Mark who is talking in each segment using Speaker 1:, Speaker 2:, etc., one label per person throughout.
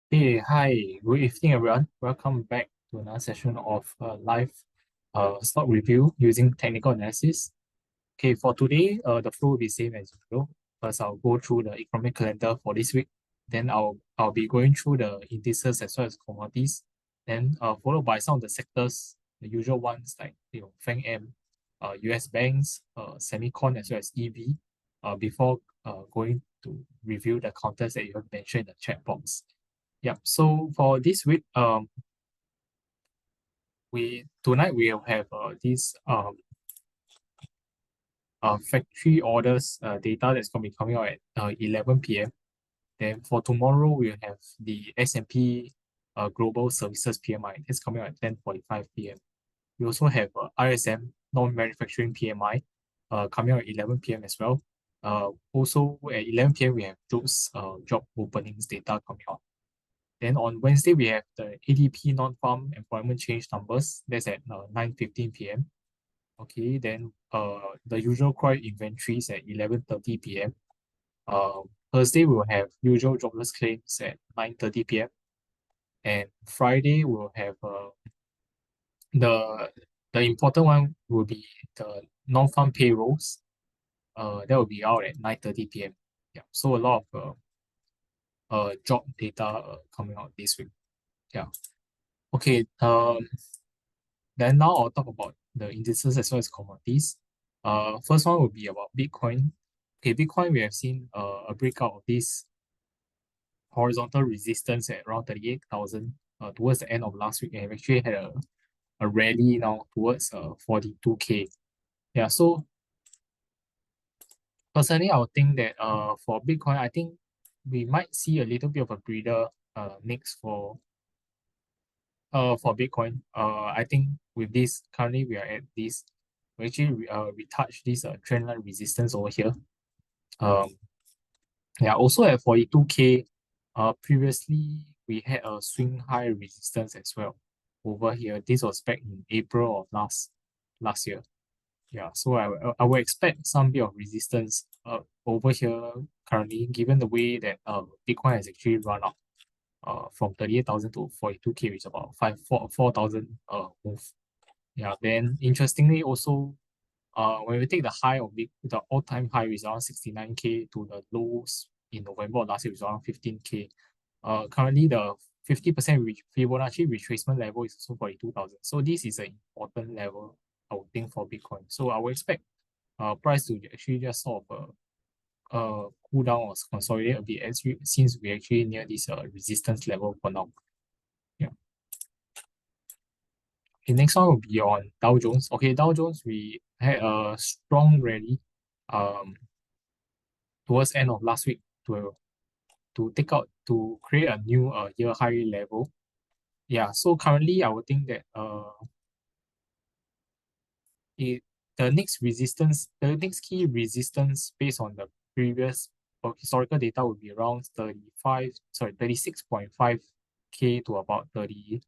Speaker 1: Hey, hi, good evening, everyone. Welcome back to another session of live stock review using technical analysis. Okay, for today, the flow will be same as usual. First, I'll go through the economic calendar for this week. Then I'll be going through the indices as well as commodities. Then followed by some of the sectors, the usual ones like FAANGM, US banks, semicon as well as EV. Before going to review the counters that you have mentioned in the chat box. Yep. So for this week, we tonight we'll have this factory orders data that's gonna be coming out at 11 p.m. Then for tomorrow we'll have the S&P Global Services PMI that's coming out at 10:45 p.m. We also have RSM non-manufacturing PMI coming out at 11 p.m. as well. Also at 11 p.m. we have those job openings data coming out. Then on Wednesday, we have the ADP non-farm employment change numbers. That's at 9:15 p.m. Okay, then the usual core inventories at 11:30 p.m. Thursday, we will have usual jobless claims at 9:30 p.m. And Friday, we'll have the the important one will be the non-farm payrolls. That will be out at 9:30 p.m. Yeah, so a lot of job data coming out this week. Yeah. Okay. Then now I'll talk about the indices as well as commodities. First one will be about Bitcoin. Okay, Bitcoin, we have seen a breakout of this horizontal resistance at around 38,000 towards the end of last week, and have actually had a rally now towards 42K. Yeah, so personally, I would think that for Bitcoin, I think we might see a little bit of a breather next for Bitcoin. I think with this currently we are at this we touched this trend line resistance over here. Yeah, also at 42K, previously we had a swing high resistance as well over here. This was back in April of last year. Yeah, so I would expect some bit of resistance over here currently, given the way that Bitcoin has actually run up from 38,000 to 42K, which is about 4,000 move. Yeah, then interestingly also, when we take the high of the all-time high is around 69K to the lows in November of last year is around 15K. Currently the 50% Fibonacci retracement level is also 42,000. So this is an important level, I would think, for Bitcoin. So I would expect price to actually just sort of cool down or consolidate a bit since we actually near this resistance level for now. Yeah. Okay, next one will be on Dow Jones. Okay, Dow Jones, we had a strong rally towards end of last week to create a new year high level. Yeah, so currently I would think that it the next key resistance based on the previous historical data would be around 36.5K to about 30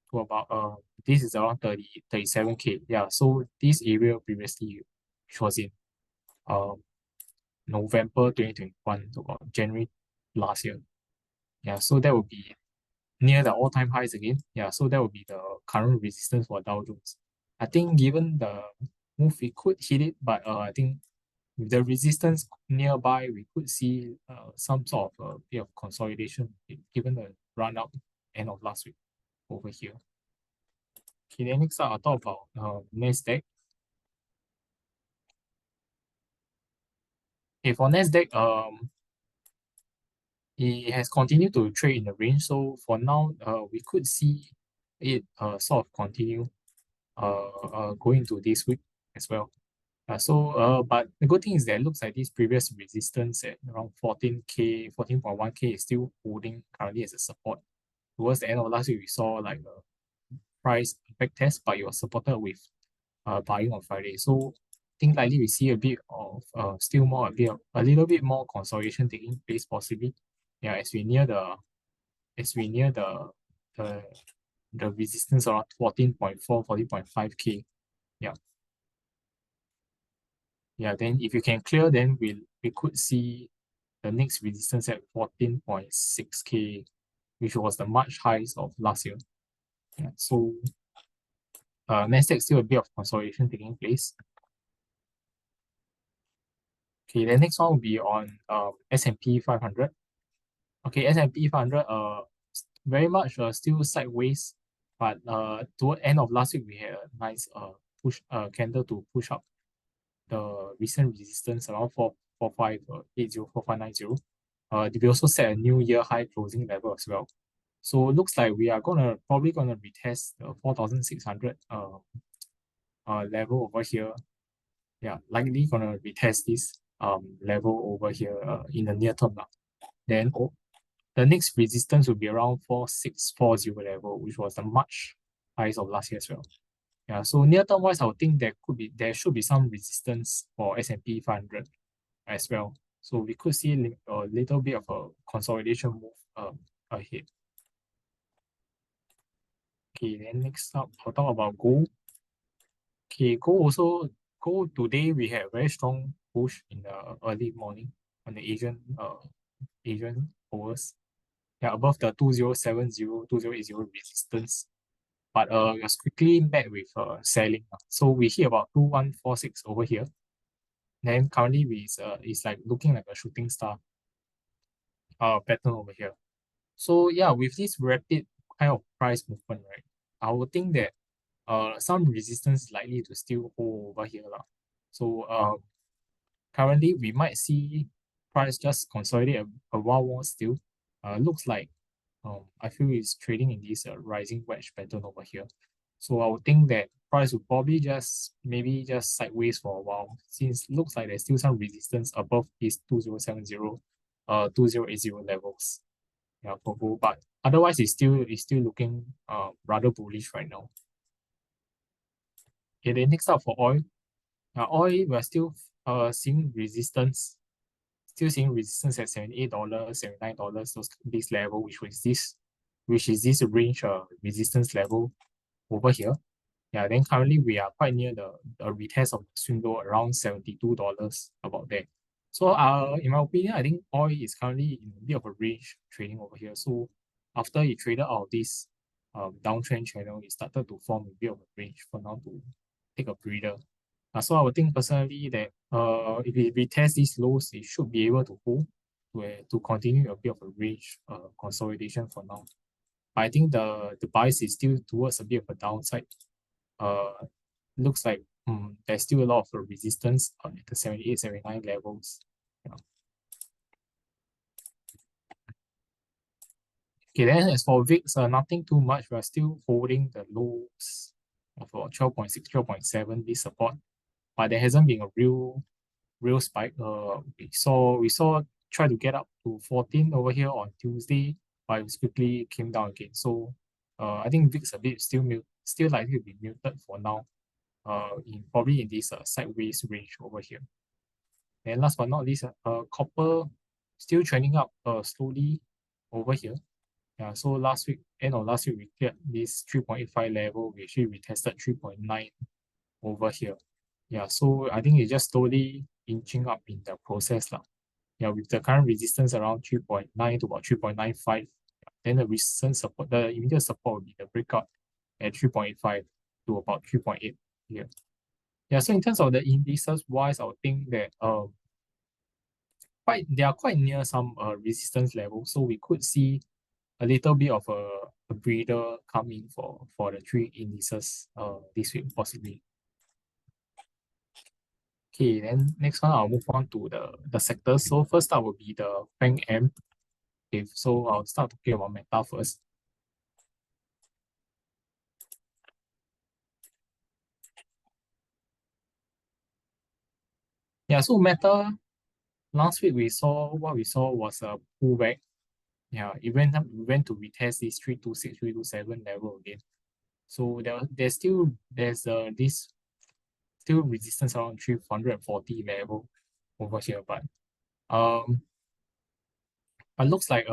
Speaker 1: to about this is around 37K. Yeah, so this area previously which was in November 2021 to about January last year. Yeah, so that would be near the all-time highs again. Yeah, so that would be the current resistance for Dow Jones. I think given the move, we could hit it, but I think with the resistance nearby, we could see some sort of bit of consolidation given the run up end of last week over here. Okay, then next up, I'll talk about Nasdaq. Okay, for Nasdaq, it has continued to trade in the range. So for now, we could see it sort of continue going into this week as well. But the good thing is that it looks like this previous resistance at around 14K, 14.1K is still holding currently as a support. Towards the end of last week, we saw like a price back test, but it was supported with buying on Friday. So I think likely we see a bit of still more a little bit more consolidation taking place possibly. Yeah, as we near the the, the resistance around 14.4, 14.5K. Yeah. Yeah, then if you can clear, then we could see the next resistance at 14.6K, which was the March highs of last year. Yeah, so Nasdaq still a bit of consolidation taking place. Okay, the next one will be on S&P 500. Okay, S&P 500 very much still sideways, but toward end of last week we had a nice push candle to push up the recent resistance around 445 4590. We also set a new year high closing level as well. So it looks like we are probably gonna retest the 4600 level over here. Yeah, likely gonna retest this level over here in the near term now. Then the next resistance will be around 4640 level, which was the March highs of last year as well. Yeah, so near term wise, I would think there should be some resistance for S&P 500 as well. So we could see a little bit of a consolidation move ahead. Okay, then next up, I'll talk about gold. Okay, gold today we had a very strong push in the early morning on the Asian hours. Yeah, above the 2070, 2080 resistance. But it was quickly met with selling. So we hit about 2146 over here. Then currently it's like looking like a shooting star pattern over here. So yeah, with this rapid kind of price movement, right, I would think that some resistance is likely to still hold over here. So currently we might see price just consolidate a while more still. Looks like I feel it's trading in this rising wedge pattern over here. So I would think that price will probably maybe just sideways for a while, since it looks like there's still some resistance above these 2070, 2080 levels. Yeah, for gold. But otherwise it's still looking rather bullish right now. Okay, then next up for oil. Oil we're still seeing resistance. Still seeing resistance at $78, $79, this level, which is this range resistance level over here. Yeah, then currently we are quite near the retest of the swing low around $72, about there. So in my opinion, I think oil is currently in a bit of a range trading over here. So after it traded out of this downtrend channel, it started to form a bit of a range for now to take a breather. So I would think personally that if it retest these lows, it should be able to hold to continue a bit of a range consolidation for now. But I think the bias is still towards a bit of a downside. Looks like there's still a lot of resistance at the 78, 79 levels. Yeah. Okay, then as for VIX, nothing too much. We're still holding the lows of 12.6, 12.7, this support. But there hasn't been a real spike. We saw try to get up to 14 over here on Tuesday, but it quickly came down again. So I think VIX a bit still likely to be muted for now. Probably in this sideways range over here. And last but not least, copper still trending up slowly over here. Yeah, so end of last week, we cleared this 3.85 level. We actually retested 3.9 over here. Yeah, so I think it's just slowly inching up in the process. Yeah, with the current resistance around 3.9 to about 3.95, then the immediate support will be the breakout at 3.85 to about 3.8 here. Yeah, so in terms of the indices wise, I would think that they are quite near some resistance level, so we could see a little bit of a breather coming for the three indices this week possibly. Okay, then next one I'll move on to the sectors. So first up will be the FAANGM. Okay, so I'll start talking about Meta first. Yeah, so Meta, last week we saw was a pullback. Yeah, we went to retest this 326, 327 level again. So there's this still resistance around 340 level over here, but looks like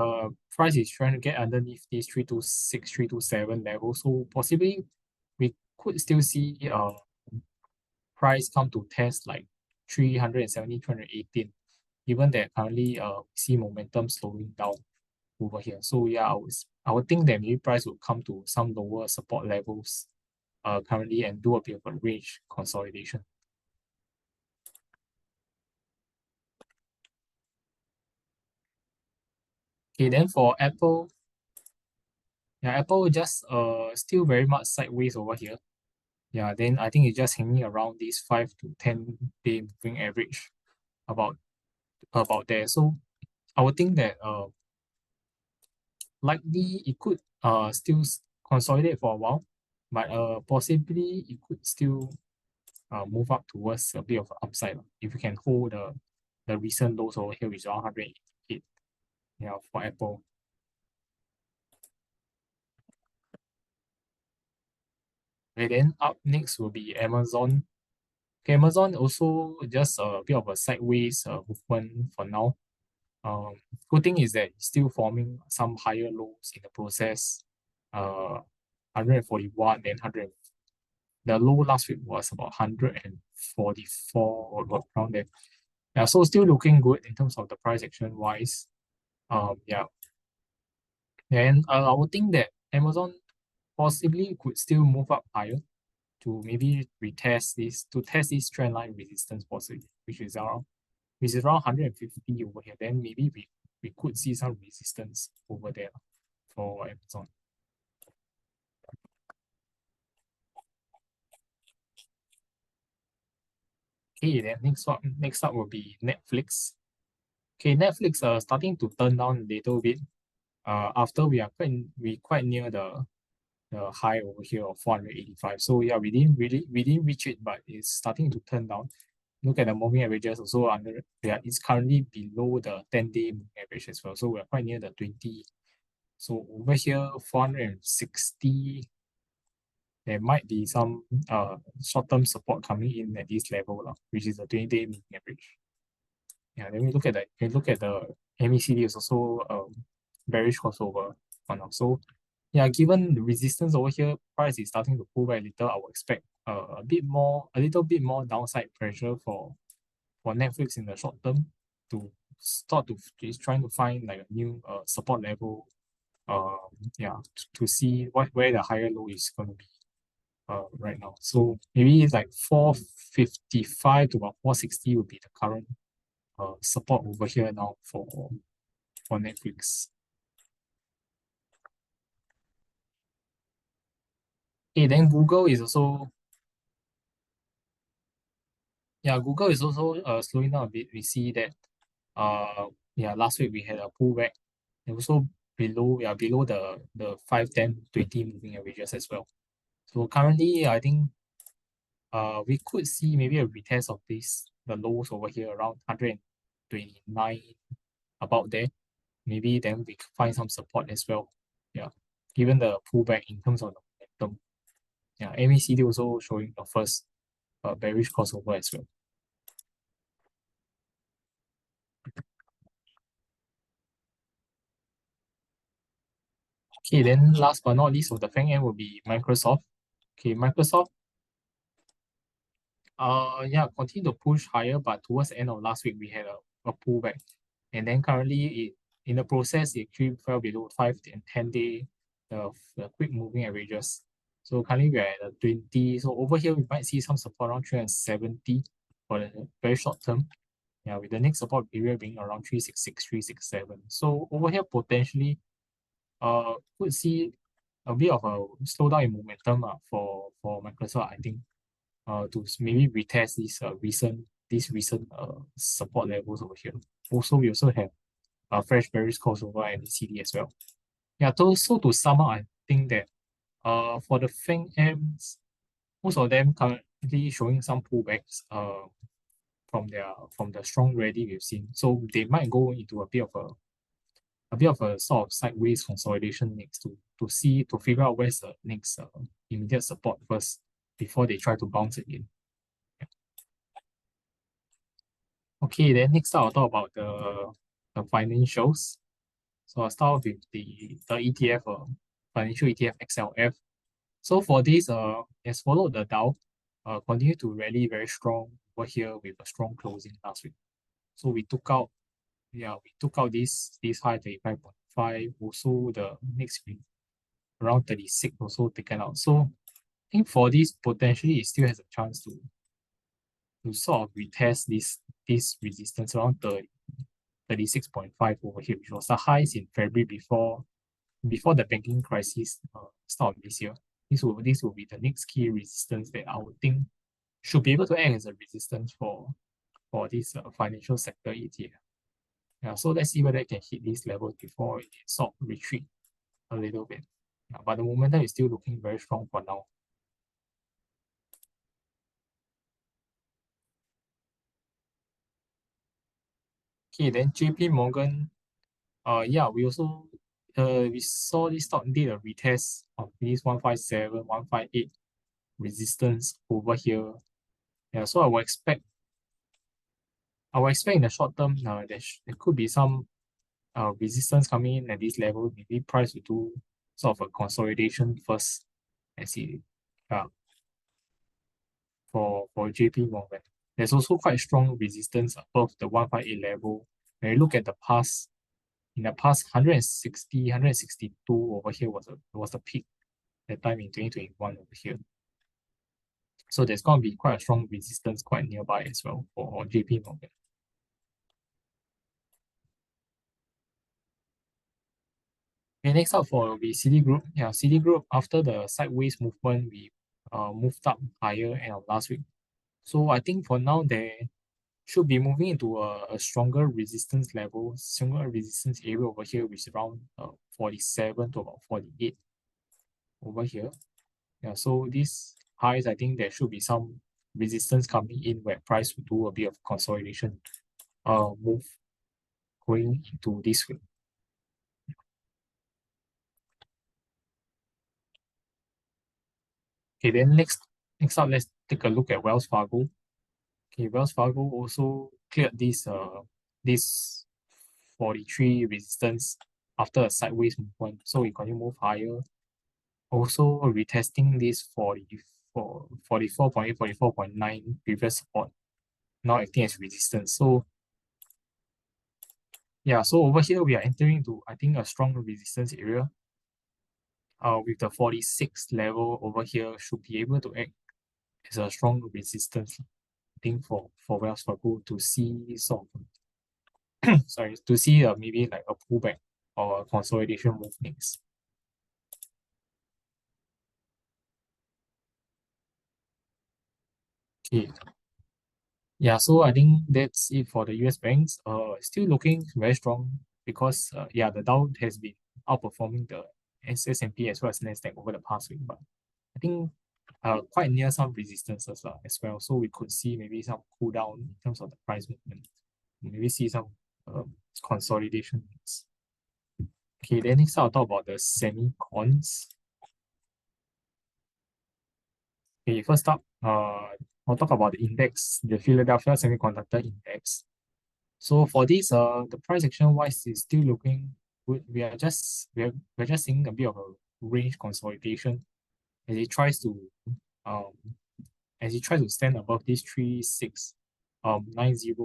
Speaker 1: price is trying to get underneath this 326, 327 level. So possibly we could still see price come to test like 370, 318 given that currently we see momentum slowing down over here. So yeah, I would think that maybe price will come to some lower support levels currently and do a bit of a range consolidation. Okay, then for Apple, yeah, Apple just still very much sideways over here. Yeah, then I think it's just hanging around this 5 to 10 day moving average about there. So I would think that likely it could still consolidate for a while, but possibly it could still move up towards a bit of an upside if you can hold the recent lows over here, which is around 188, yeah, for Apple. Okay, then up next will be Amazon. Okay, Amazon also just a bit of a sideways movement for now. Good thing is that it's still forming some higher lows in the process. 141, then 100. The low last week was about 144 or around there. Yeah, so still looking good in terms of the price action wise. Yeah. And I would think that Amazon possibly could still move up higher to maybe test this trend line resistance possibly, which is around 150 over here. Then maybe we could see some resistance over there for Amazon. Okay, then next up will be Netflix. Okay, Netflix starting to turn down a little bit. After we quite near the high over here of 485. So yeah, we didn't reach it, but it's starting to turn down. Look at the moving averages also it's currently below the 10-day moving average as well. So we're quite near the 20. So over here, 460, there might be some short-term support coming in at this level, which is the 20-day moving average. Yeah, then we look at the MACD is also bearish crossover for now. So yeah, given the resistance over here, price is starting to pull back a little. I would expect a little bit more downside pressure for Netflix in the short term to start to is trying to find like a new support level. Yeah, to see where the higher low is going to be right now. So maybe it's like 455 to about 460 would be the current support over here now for Netflix. Okay, then Google is also slowing down a bit. We see that last week we had a pullback. And also below the 5, 10, 20 moving averages as well. So currently I think we could see maybe a retest of the lows over here around 129, about there. Maybe then we could find some support as well. Yeah, given the pullback in terms of the momentum. Yeah, MACD also showing the first bearish crossover as well. Okay, then last but not least of the FAANGM will be Microsoft. Okay, Microsoft, continue to push higher, but towards the end of last week we had a pullback, and then currently in the process it actually fell below 5 and 10-day the quick moving averages. So currently we're at 20. So over here we might see some support around 370 for the very short term. Yeah, with the next support period being around 366, 367. So over here potentially could see a bit of a slowdown in momentum for Microsoft, I think, to maybe retest these recent support levels over here. Also, we also have fresh bearish crossover and CD as well. Yeah, so to sum up, I think that for the FAANGMs, most of them currently showing some pullbacks from the strong rally we've seen. So they might go into a bit of a sort of sideways consolidation next to figure out where's the next immediate support first before they try to bounce again. Yeah. Okay, then next I'll talk about the financials. So I'll start with the ETF, financial ETF XLF. So for this, has followed the Dow, continue to rally very strong over here with a strong closing last week. So we took out yeah, we took out this high 35.5. Also, the next week around 36 also taken out. So I think for this potentially it still has a chance to sort of retest this resistance around 36.5 over here, which was the highs in February before the banking crisis start of this year. This will be the next key resistance that I would think should be able to act as a resistance for this financial sector ETF. Yeah, so let's see whether it can hit these levels before it sort of retreat a little bit. But the momentum is still looking very strong for now. Okay, then JP Morgan, yeah, we saw this stock did a retest of this 157, 158 resistance over here. Yeah, so I will expect in the short term, there could be some resistance coming in at this level. Maybe price will do sort of a consolidation first as it uh, for JP Morgan. There's also quite strong resistance above the 158 level. When you look at in the past 160, 162 over here was the peak that time in 2021 over here. So there's going to be quite a strong resistance quite nearby as well for JP Morgan. Okay, next up for will be Citigroup. Yeah, Citigroup after the sideways movement, we moved up higher end of last week. So I think for now they should be moving into a stronger resistance level, stronger resistance area over here, which is around 47 to about 48 over here. Yeah, so these highs, I think there should be some resistance coming in where price will do a bit of consolidation move going into this week. Okay, then next up, let's take a look at Wells Fargo. Okay, Wells Fargo also cleared this 43 resistance after a sideways movement. So we continue move higher. Also retesting this 44.8, 44.9 previous support, now acting as resistance. So yeah, so over here we are entering into I think a strong resistance area. With the 46 level over here should be able to act as a strong resistance. I think for Wells Fargo to see sort of sorry, to see maybe like a pullback or a consolidation move next. Okay. Yeah, so I think that's it for the US banks. Still looking very strong because yeah, the Dow has been outperforming the S&P as well as Nasdaq over the past week, but I think quite near some resistances as well. So we could see maybe some cool down in terms of the price movement. Maybe see some uh, consolidation. Okay, then next I'll talk about the semi-cons. Okay, first up, I'll talk about the index, the Philadelphia Semiconductor Index. So for this, the price action wise is still looking good. We're just seeing a bit of a range consolidation as it tries to um stand above this 3690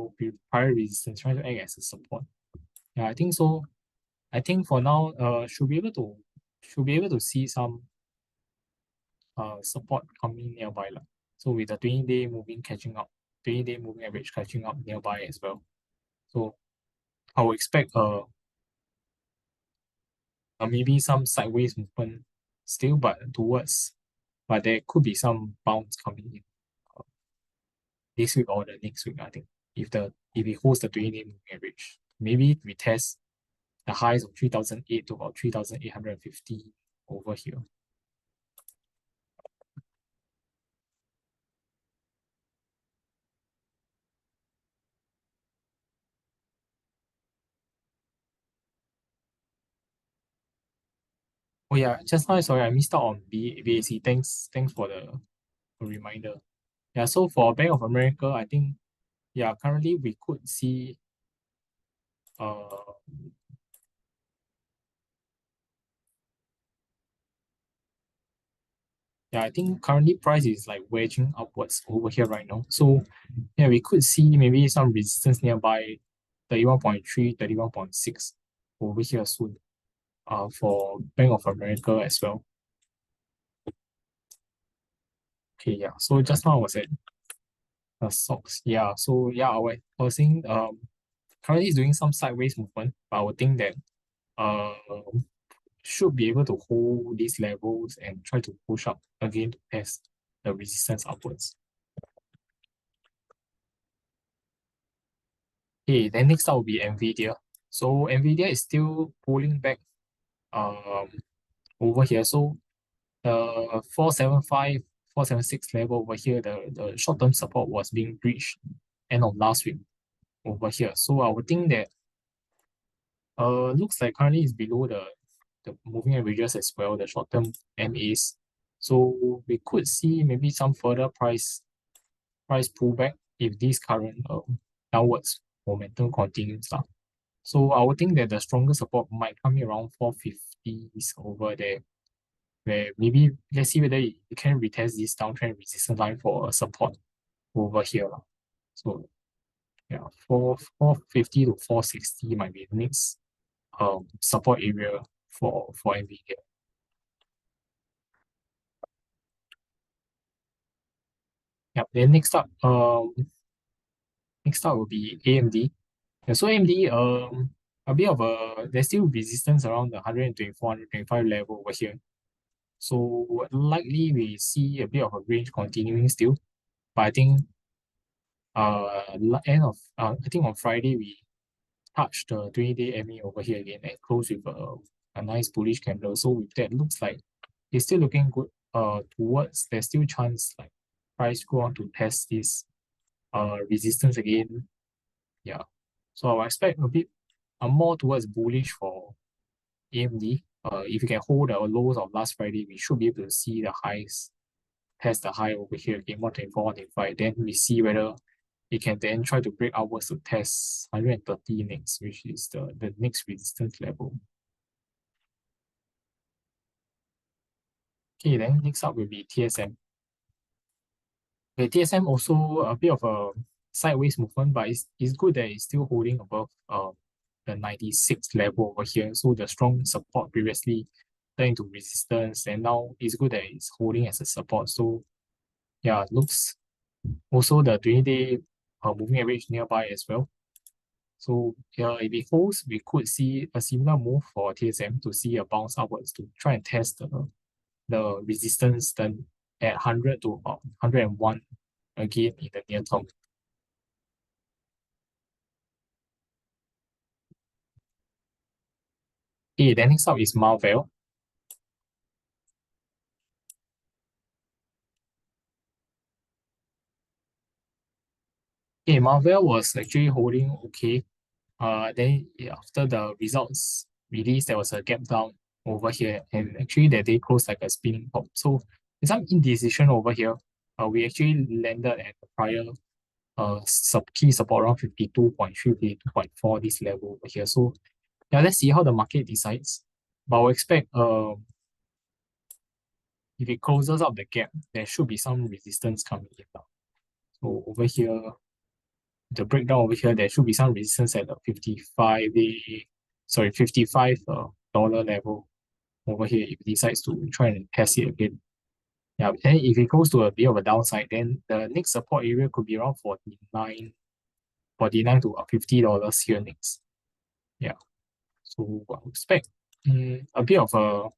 Speaker 1: prior resistance, trying to act as a support. Yeah, I think so. I think for now, should be able to see some support coming nearby lah. So with the 20-day moving catching up, 20-day moving average catching up nearby as well. So I would expect maybe some sideways movement still, but there could be some bounce coming in uh, this week or the next week, I think. If it holds the 20-day moving average, maybe we test the highs of 3008 to about 3850 over here. Oh yeah, just now sorry I missed out on BAC. Thanks for the reminder. Yeah, so for Bank of America, I think yeah, currently we could see uh yeah, I think currently price is like wedging upwards over here right now. So yeah, we could see maybe some resistance nearby 31.3, 31.6 over here soon. For Bank of America as well. Okay, yeah. So just now I was at stocks. Yeah. So yeah, I was saying currently it's doing some sideways movement, but I would think that uh should be able to hold these levels and try to push up again to test the resistance upwards. Okay, then next up will be Nvidia. So Nvidia is still pulling back um over here. So the 475, 476 level over here, the short-term support was being breached end of last week over here. So I would think that looks like currently is below the moving averages as well, the short-term MAs. So we could see maybe some further price pullback if this current downwards momentum continues. So I would think that the stronger support might come in around 450s over there, where maybe let's see whether it can retest this downtrend resistance line for a support over here. So yeah, 450 to 460 might be the next support area for Nvidia. Yep. Then next up will be AMD. Yeah, so AMD a bit of a there's still resistance around the 124, 125 level over here. So likely we see a bit of a range continuing still. But I think I think on Friday we touched the 20-day MA over here again and closed with a nice bullish candle. So with that looks like it's still looking good towards there's still chance like price go on to test this resistance again. Yeah. So I expect a bit more towards bullish for AMD. If you can hold the lows of last Friday, we should be able to see the highs test the high over here again, 124, 125. Then we see whether it can then try to break outwards to test 130 next, which is the next resistance level. Okay, then next up will be TSM. Okay, TSM also a bit of a sideways movement, but it's good that it's still holding above the 96 level over here. So the strong support previously turned into resistance, and now it's good that it's holding as a support. So yeah, looks also the 20-day moving average nearby as well. So yeah, if it holds, we could see a similar move for TSM to see a bounce upwards to try and test the resistance then at 100 to 101 again in the near term. Okay, then next up is Marvell. Okay, Marvell was actually holding okay. Then after the results release, there was a gap down over here, and actually that day closed like a spinning top. So there's some indecision over here. We actually landed at the prior key support around 52.3, 52.4 this level over here. So yeah, let's see how the market decides. But I'll expect if it closes up the gap, there should be some resistance coming in now. So over here, the breakdown over here, there should be some resistance at the 55 dollar level over here if it decides to try and test it again. Yeah, and if it goes to a bit of a downside, then the next support area could be around 49 to $50 here next. Yeah. So I would expect a bit of a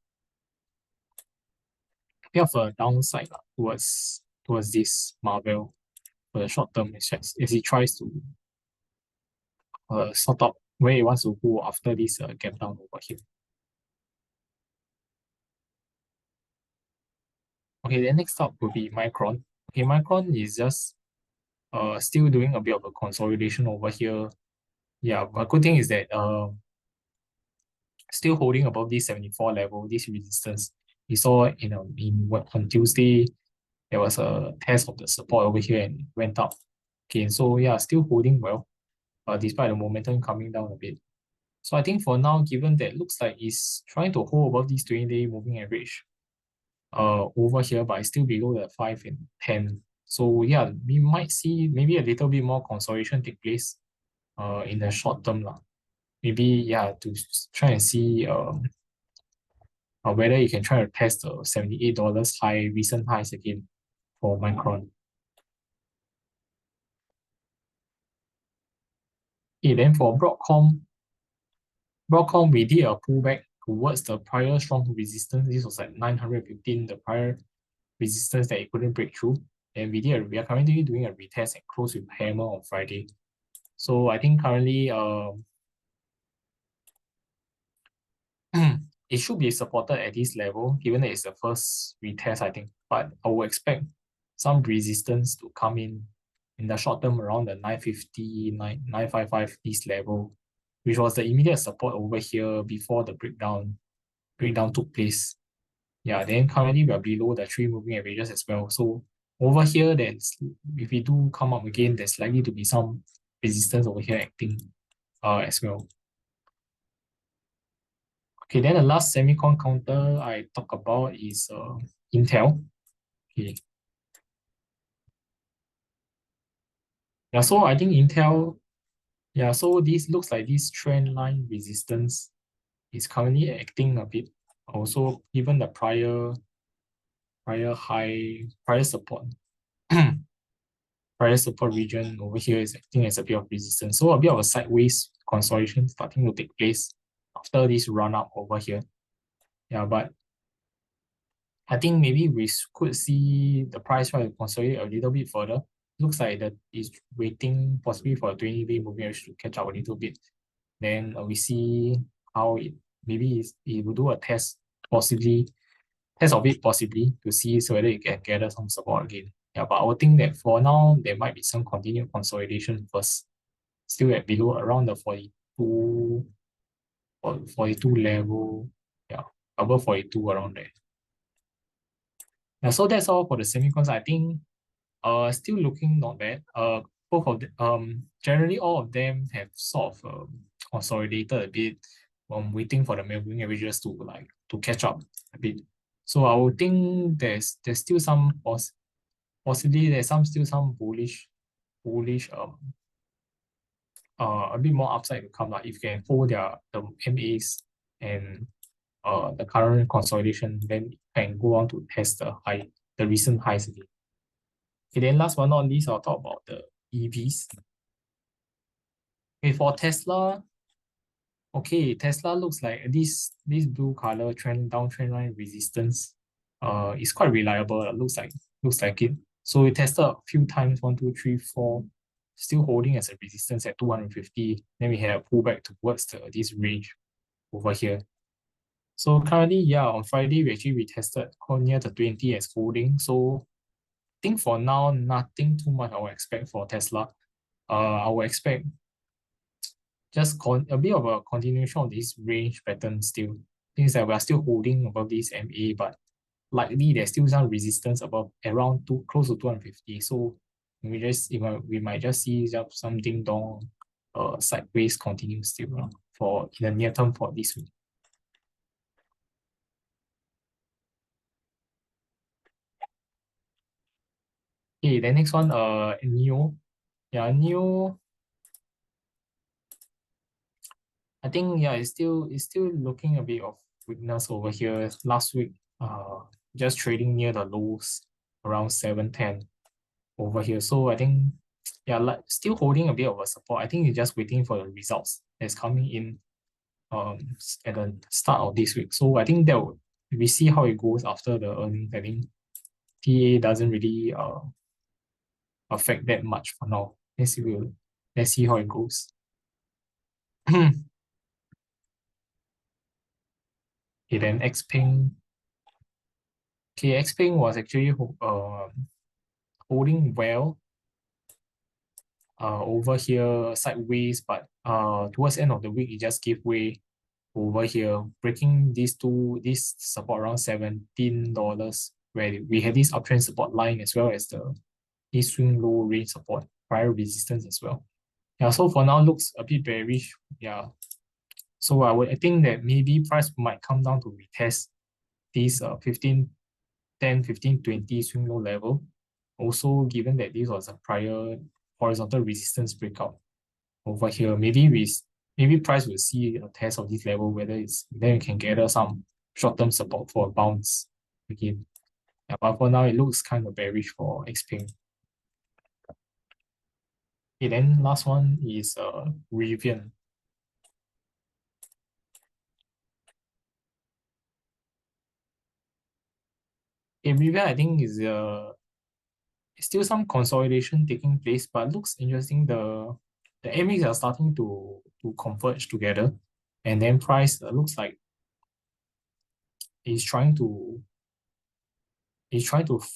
Speaker 1: downside towards this Marvel for the short term as he tries to sort out where he wants to go after this gap down over here. Okay, then next up will be Micron. Okay, Micron is just still doing a bit of a consolidation over here. Yeah, but good thing is that still holding above this 74 level, this resistance. We saw on Tuesday there was a test of the support over here and it went up. Okay, so yeah, still holding well, despite the momentum coming down a bit. So I think for now, given that looks like it's trying to hold above this 20-day moving average over here, but it's still below the 5 and 10. So yeah, we might see maybe a little bit more consolidation take place in the short term lah. Maybe yeah, to try and see whether you can try to test the $78 high, recent highs again for Micron. Okay, then for Broadcom we did a pullback towards the prior strong resistance. This was like 915, the prior resistance that it couldn't break through. And we are currently doing a retest and close with hammer on Friday. So I think currently it should be supported at this level, given that it's the first retest, I think. But I would expect some resistance to come in the short term around the 950, 955, this level, which was the immediate support over here before the breakdown took place. Yeah, then currently we are below the three moving averages as well. So over here, if we do come up again, there's likely to be some resistance over here acting as well. Okay, then the last semicon counter I talk about is Intel. Okay. Yeah, so I think Intel, yeah, so this looks like this trend line resistance is currently acting a bit. Also, given the prior support, prior support region over here is acting as a bit of resistance. So a bit of a sideways consolidation starting to take place after this run up over here. Yeah, but I think maybe we could see the price try to consolidate a little bit further. Looks like that is waiting possibly for a 20-day moving average to catch up a little bit. Then we see how it will do a test, possibly test of it possibly to see so whether it can gather some support again. Yeah, but I would think that for now there might be some continued consolidation first, still at below around the 42 level. Yeah, above 42 around there. Yeah, so that's all for the semicons. I think still looking not bad. Both of the, generally all of them have sort of consolidated a bit. Waiting for the moving averages to catch up a bit. So I would think there's still some possibly there's still some bullish a bit more upside to come, like if you can hold the MAs and the current consolidation, then can go on to test the recent highs again. Okay, then last but not least, I'll talk about the EVs. Okay, for Tesla, okay, Tesla looks like this blue color downtrend line resistance is quite reliable. Looks like it. So we tested a few times, 1, 2, 3, 4, still holding as a resistance at 250. Then we had a pullback towards this range over here. So currently, yeah, on Friday we actually retested near the 20 as holding. So I think for now, nothing too much I would expect for Tesla. I would expect just a bit of a continuation of this range pattern still. Things that we are still holding above this MA, but likely there's still some resistance above around close to 250. So we might just see some ding dong sideways continue still for in the near term for this week. Okay, the next one, NEO. Yeah, NEO. I think yeah, it's still looking a bit of weakness over here. Last week, just trading near the lows around 710 over here. So I think yeah, like still holding a bit of a support. I think it's just waiting for the results that's coming in at the start of this week. So I think we see how it goes after the earnings. I think TA doesn't really affect that much for now. Let's see how it goes. Okay, then Xpeng. Okay, Xpeng was actually holding well over here sideways, but towards the end of the week it just gave way over here, breaking this support around $17, where we had this uptrend support line as well as this swing low range support, prior resistance as well. Yeah, so for now looks a bit bearish. Yeah. So I think that maybe price might come down to retest this 15, 10, 15, 20 swing low level. Also, given that this was a prior horizontal resistance breakout over here. Maybe price will see a test of this level, whether it's then you can gather some short-term support for a bounce again. Yeah, but for now it looks kind of bearish for XPeng. Okay, then last one is Rivian. Rivian I think is still some consolidation taking place, but looks interesting. The MAs are starting to converge together, and then price looks like it's trying to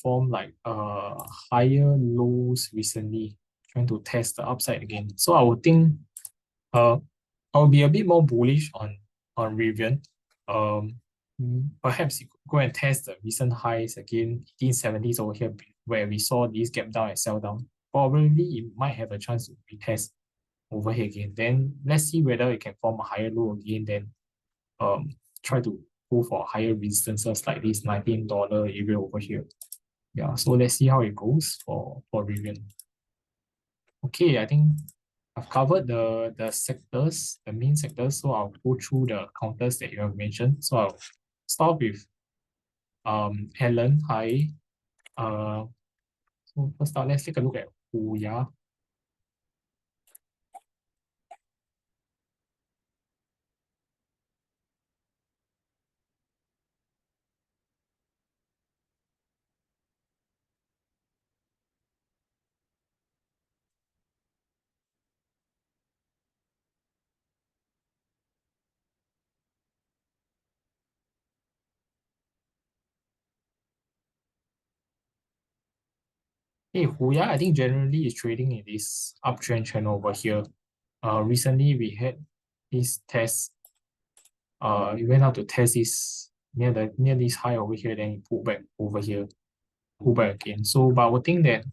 Speaker 1: form like higher lows recently, trying to test the upside again. So I would think uh I'll be a bit more bullish on Rivian. Um, Perhaps you could go and test the recent highs again, 1870s over here, where we saw these gap down and sell down. Probably it might have a chance to retest over here again. Then let's see whether it can form a higher low again. Then try to go for higher resistances like this $19 area over here. Yeah, so let's see how it goes for Rivian. Okay, I think I've covered the sectors, the main sectors, so I'll go through the counters that you have mentioned. So I'll start with Alan. Hi. Uh, so first up, let's take a look at Huya. Hey, Huya, I think generally is trading in this uptrend channel over here. Recently we had this test. We went out to test this near this high over here, then it pulled back over here, pull back again. So, but I would think that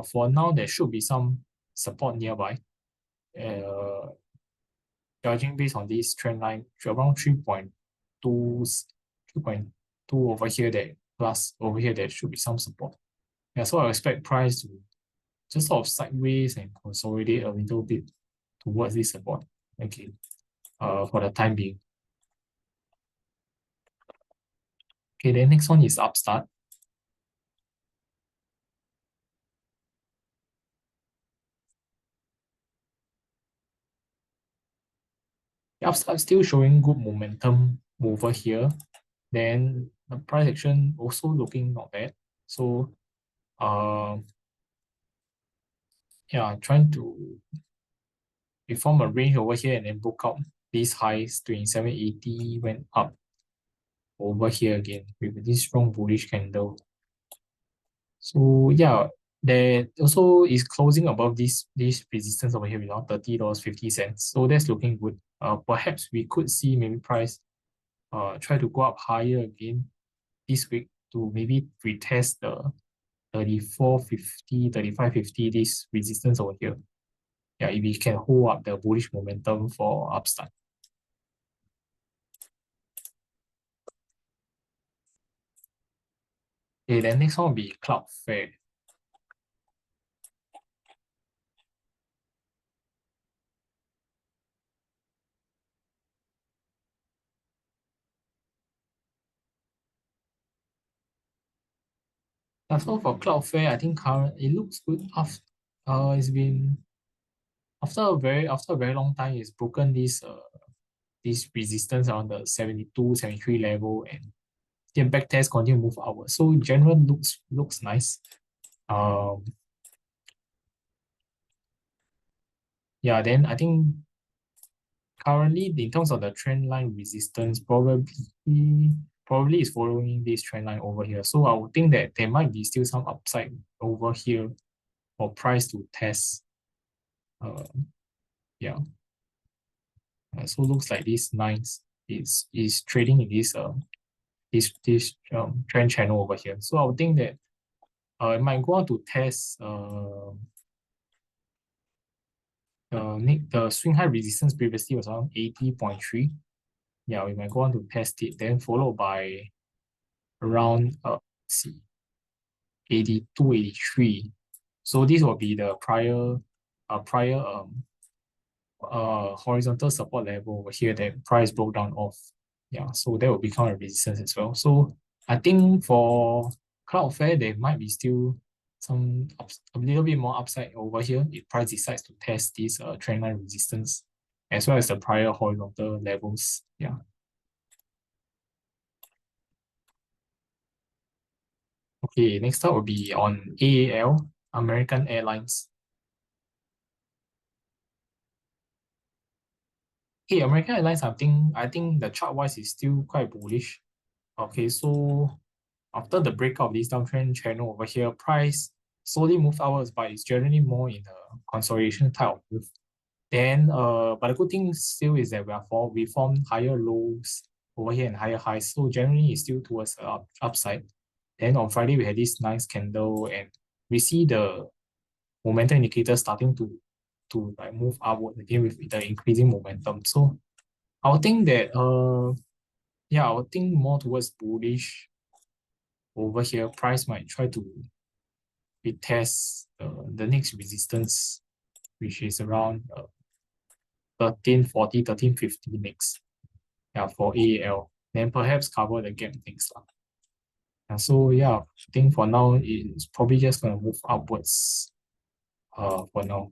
Speaker 1: for now there should be some support nearby. Uh, Judging based on this trend line, around 3.2, 3.2 over here, that plus over here there should be some support. Yeah, so I expect price to just sort of sideways and consolidate a little bit towards this support. Okay, for the time being. Okay, the next one is Upstart. The Upstart still showing good momentum over here. Then the price action also looking not bad. So yeah, trying to reform a range over here and then broke out these highs. 2780 went up over here again with this strong bullish candle. So yeah, there also is closing above this resistance over here around $30.50. So that's looking good. Perhaps we could see maybe price try to go up higher again this week to maybe retest the 34.50, 35.50, this resistance over here. Yeah, if we can hold up the bullish momentum for Upstart. Okay, then next one will be Cloudflare. So for Cloudflare, I think current it looks good. It's been after a very long time, it's broken this resistance around the 72, 73 level, and the back test continue to move upward. So general looks nice. Yeah, then I think currently in terms of the trend line resistance, probably is following this trend line over here. So I would think that there might be still some upside over here for price to test. Uh, yeah. So looks like this nines is trading in this trend channel over here. So I would think that it might go on to test the swing high resistance previously was around 80.3. Yeah, we might go on to test it, then followed by around let's see 82, 83. So this will be the prior horizontal support level over here that price broke down off. Yeah, so that will become a resistance as well. So I think for Cloudflare, there might be still a little bit more upside over here if price decides to test this trendline resistance as well as the prior horizontal levels. Yeah. Okay, next up will be on AAL, American Airlines. Okay, American Airlines, I think the chart wise is still quite bullish. Okay, so after the breakout of this downtrend channel over here, price slowly moved outwards, but it's generally more in a consolidation type of move. Then, but the good thing still is that we formed higher lows over here and higher highs. So generally, it's still towards the upside. Then on Friday, we had this nice candle, and we see the momentum indicator starting to like move upward again with the increasing momentum. So I would think that I would think more towards bullish over here. Price might try to retest the next resistance, which is around 1340, 1350 next. Yeah, for AAL. Then perhaps cover the gap next. And so yeah, I think for now it's probably just gonna move upwards for now.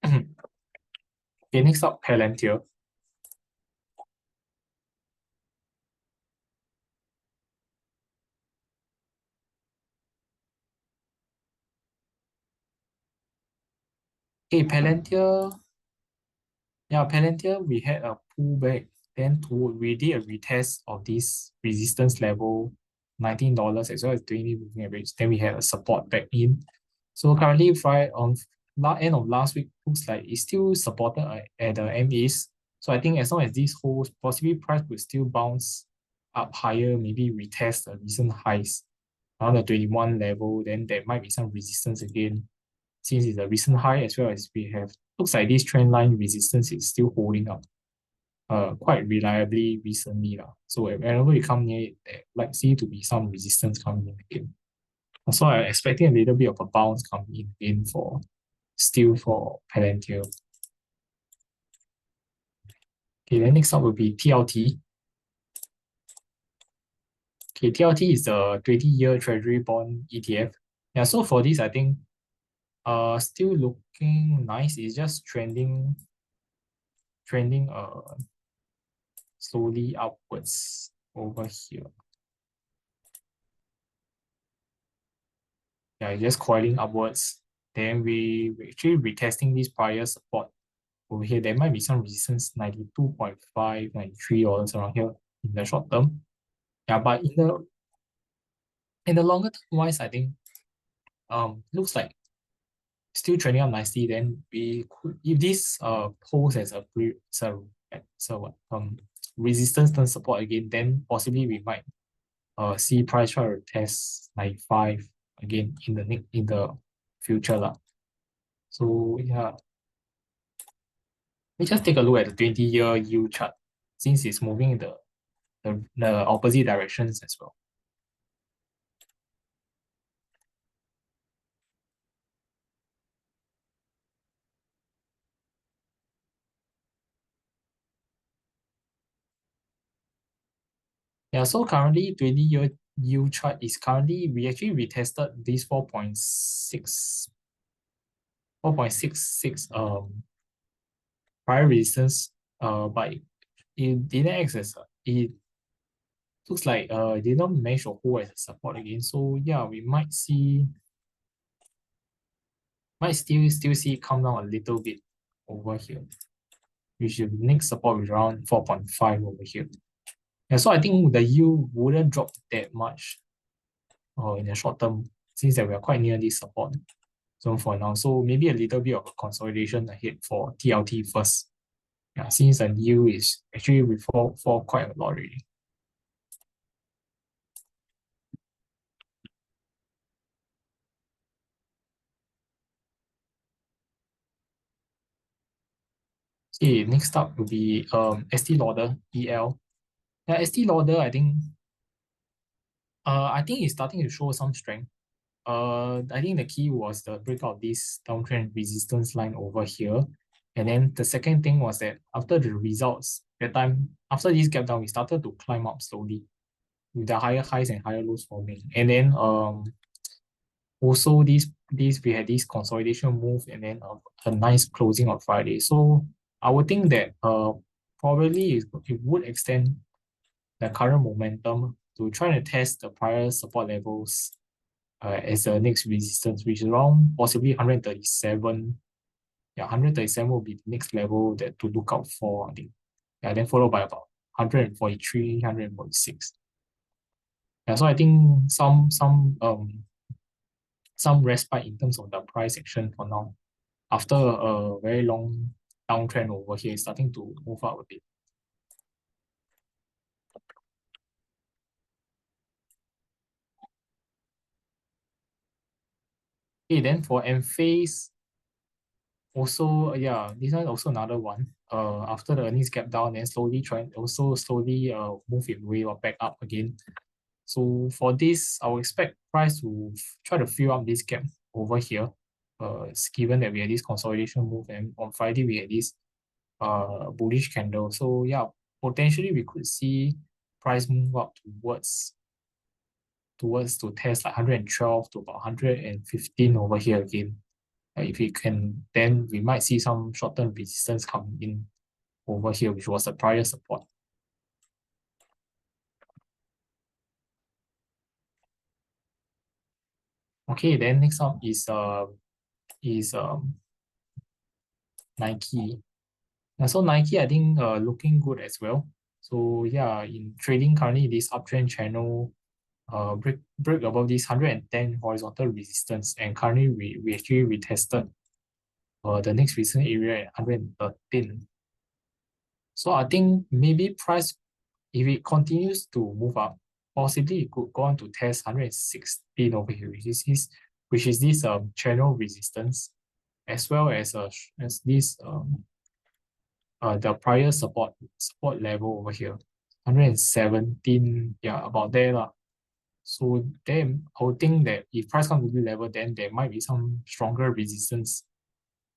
Speaker 1: Okay, next up, Palantir. Okay, Palantir, yeah, Palantir, we had a pullback. Then we did a retest of this resistance level, $19 as well as 20 moving average. Then we had a support back in. So currently, on end of last week, looks like it's still supported at the MAs. So I think as long as this holds, possibly price could still bounce up higher, maybe retest the recent highs around the 21 level. Then there might be some resistance again, since it's a recent high as well as we have. Looks like this trend line resistance is still holding up quite reliably recently. So whenever we come near it, there likely to be some resistance coming in again. So I'm expecting a little bit of a bounce coming in for Palantir. Okay, then next up will be TLT. Okay, TLT is the 20-year Treasury bond ETF. Yeah, so for this, I think still looking nice. It's just trending slowly upwards over here. Yeah, just coiling upwards. Then we actually retesting this prior support over here. There might be some resistance, 92.5, $93 around here in the short term. Yeah, but in the longer term wise, I think looks like still trending up nicely. Then we could, if this holds as a resistance turn support again, then possibly we might see price try to test 95 again in the future lah. So yeah, we just take a look at the 20-year yield chart since it's moving in the opposite directions as well. Yeah, so currently 20-year yield chart is currently, we actually retested this 4.66 prior resistance, but it didn't access it looks like it did not manage to hold as a support again. So yeah, we might still see it come down a little bit over here. We should next support is around 4.5 over here. Yeah, so I think the yield wouldn't drop that much in the short term since that we are quite near this support zone for now. So maybe a little bit of a consolidation ahead for TLT first. Yeah, since the yield is actually we fall quite a lot already. Okay, next up will be ST Lauder EL. Yeah, ST Lauder, I think it's starting to show some strength. I think the key was the breakout of this downtrend resistance line over here. And then the second thing was that after the results, that time, after this gap down, we started to climb up slowly with the higher highs and higher lows forming. And then also this we had this consolidation move and then a nice closing on Friday. So I would think that probably it would extend the current momentum to try to test the prior support levels as the next resistance, which is around possibly 137. Yeah, 137 will be the next level that to look out for, I think. Yeah, then followed by about 143, 146. Yeah, so I think some respite in terms of the price action for now. After a very long downtrend over here, it's starting to move up a bit. Okay, then for Enphase, also, yeah, this one also another one. After the earnings gap down, then slowly move it way or back up again. So for this, I would expect price to try to fill up this gap over here. Given that we had this consolidation move, and on Friday we had this bullish candle. So yeah, potentially we could see price move up towards to test like 112 to about 115 over here again. If we can, then we might see some short-term resistance coming in over here, which was the prior support. Okay, then next up is Nike. So Nike, I think looking good as well. So yeah, in trading currently this uptrend channel break above this 110 horizontal resistance, and currently we actually retested the next recent area at 113. So I think maybe price, if it continues to move up, possibly it could go on to test 116 over here, which is this channel resistance, as well as this the prior support level over here, 117, yeah, about there lah. So then I would think that if price comes to this level, then there might be some stronger resistance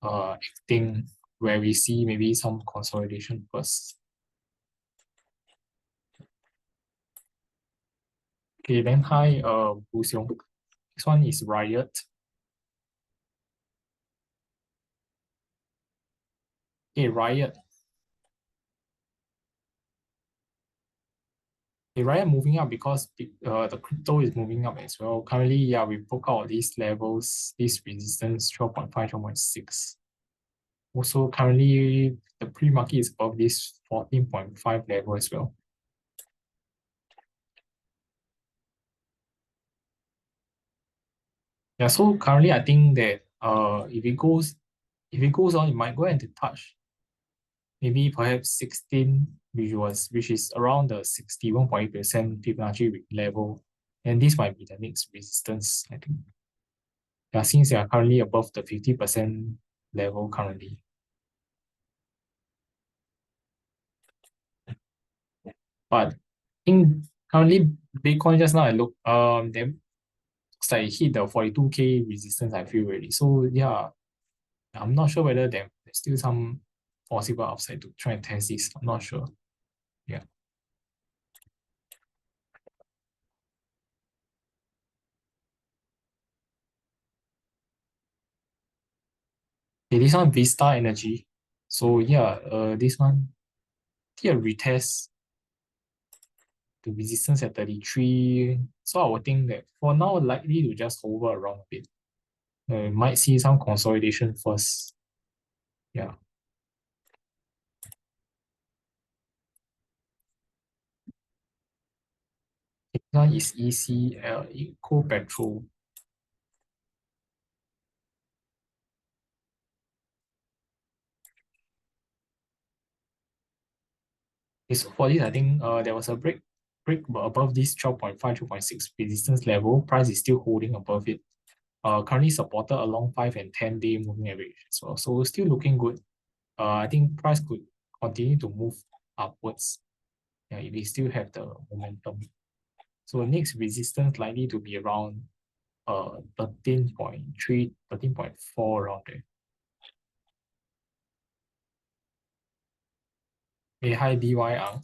Speaker 1: acting where we see maybe some consolidation first. Okay, then hi, Bu Xiong. This one is Riot. Okay, Riot. Okay, Riot moving up because the crypto is moving up as well. Currently, yeah, we broke out these levels, this resistance 12.5, 12.6. Also, currently, the pre-market is above this 14.5 level as well. Yeah, so currently I think that if it goes on, it might go into touch maybe perhaps 16, which is around the 61.8% Fibonacci level. And this might be the next resistance, I think. Yeah, since they are currently above the 50% level currently. But in currently Bitcoin just now I look then looks like it hit the 42K resistance, I feel already. So yeah, I'm not sure whether there's still some possible upside to try and test this. I'm not sure. Yeah. Okay, this one Vista Energy. So yeah, this one here retest the resistance at 33. So I would think that for now likely to just hover around a bit. Might see some consolidation first. Yeah. Next one is ECL, Eco Petrol. Okay, so for this, I think there was a break above this 12.5, 12.6 resistance level. Price is still holding above it. Currently supported along 5 and 10-day moving average as well. So still looking good. I think price could continue to move upwards. Yeah, if we still have the momentum. So next resistance likely to be around 13.3, 13.4 around there. Hey, hi BY.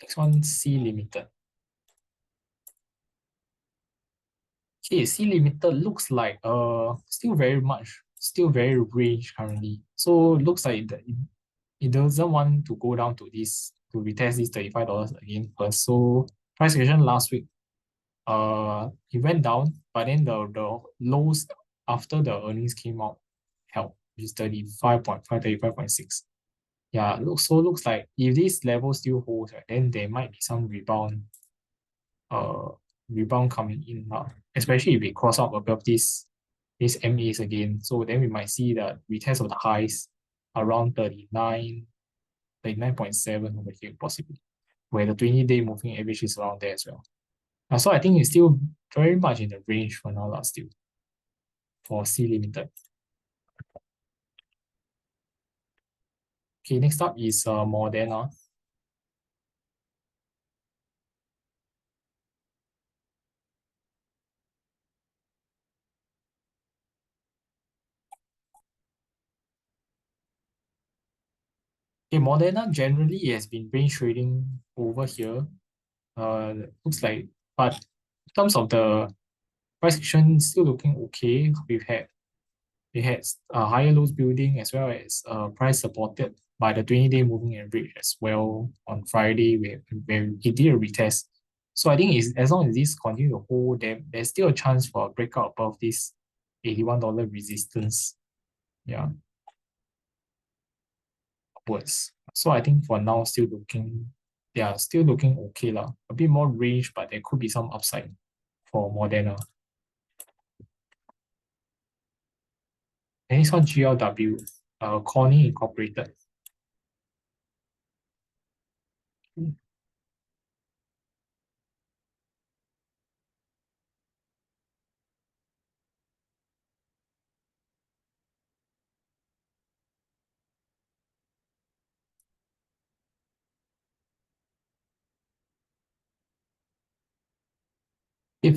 Speaker 1: Next one, C Limited. Okay, C Limited looks like still very range currently. So looks like it doesn't want to go down to retest this $35 again first. So price action last week, it went down, but then the lows after the earnings came out held, which is 35.5, 35.6. Yeah, looks like if this level still holds, right, then there might be some uh rebound coming in now, especially if we cross up above these MAs again. So then we might see the retest of the highs around 39.7 over here possibly, where the 20-day moving average is around there as well. So I think it's still very much in the range for now, still for C Limited. Okay, next up is Moderna. Okay, Moderna generally has been range trading over here. Looks like, but in terms of the price action, still looking okay. We had higher lows building as well as price supported by the 20-day moving average as well on Friday where it did a retest. So I think as long as this continue to hold, there's still a chance for a breakout above this $81 resistance. Yeah, upwards. So I think for now still looking okay lah. A bit more range, but there could be some upside for Moderna. And next one, GLW, Corning Incorporated.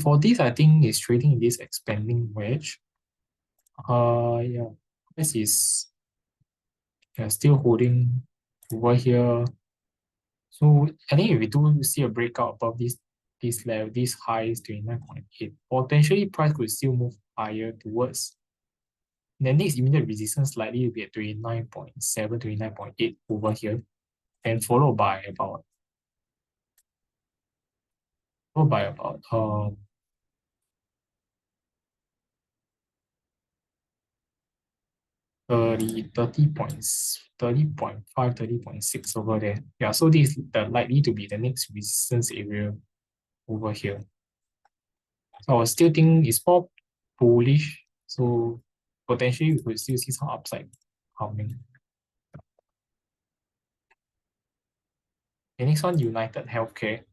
Speaker 1: For this, I think it's trading in this expanding wedge. Yeah, this is still holding over here. So I think if we do see a breakout above this level, this high is 29.8, potentially price could still move higher towards the next immediate resistance likely to be at 29.7, 29.8 over here, and followed by about 30.5, 30.6 over there. Yeah, so this is likely to be the next resistance area over here. So I still think it's more bullish. So potentially we could still see some upside coming. The next one, United Healthcare.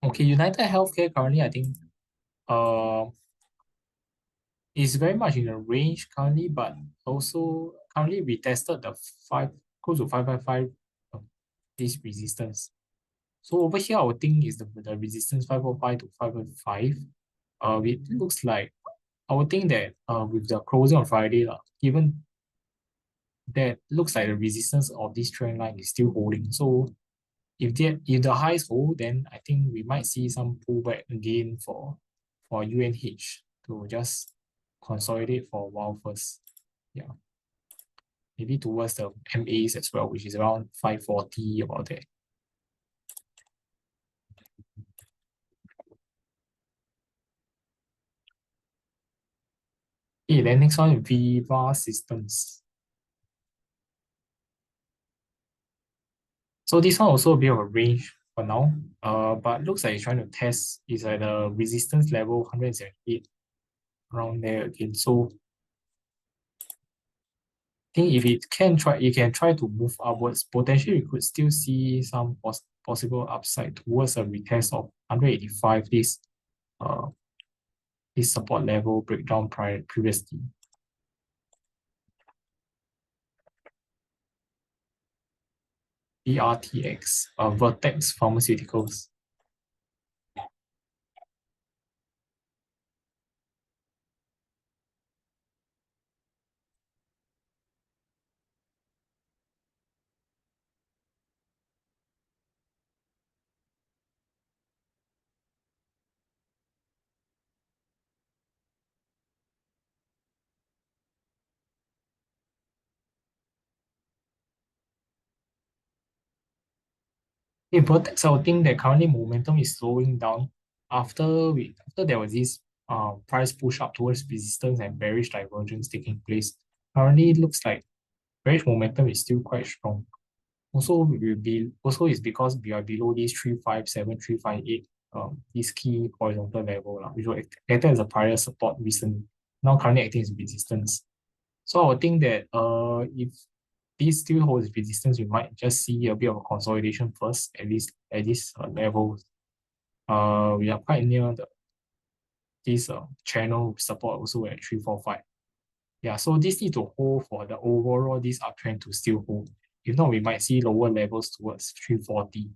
Speaker 1: Okay, United Healthcare currently, I think, uh, is very much in the range currently, but also currently we tested the close to 555 this resistance. So over here, I would think is the resistance 505 to 505. It looks like I would think that with the closing on Friday, given that looks like the resistance of this trend line is still holding. So if the highs hold, then I think we might see some pullback again for UNH to just consolidate for a while first. Yeah. Maybe towards the MAs as well, which is around 540 about that. Okay, then next one, Viva Systems. So this one also a bit of a range for now. But looks like it's trying to test is at the resistance level 178 around there again. So think if it can try, you can try to move upwards. Potentially, we could still see some possible upside towards a retest of 185. Uh this support level breakdown previously. BRTX, Vertex Pharmaceuticals. In Vertex, I would think that currently momentum is slowing down after there was this price push up towards resistance and bearish divergence taking place. Currently, it looks like bearish momentum is still quite strong. Also is because we are below this 357, 358, this key horizontal level, which was acted as a prior support recently. Now currently acting as resistance. So I would think that if this still holds resistance, we might just see a bit of a consolidation first, at least at this level. We are quite near this channel support also at 345. Yeah, so this need to hold for the overall this uptrend to still hold. If not, we might see lower levels towards 340.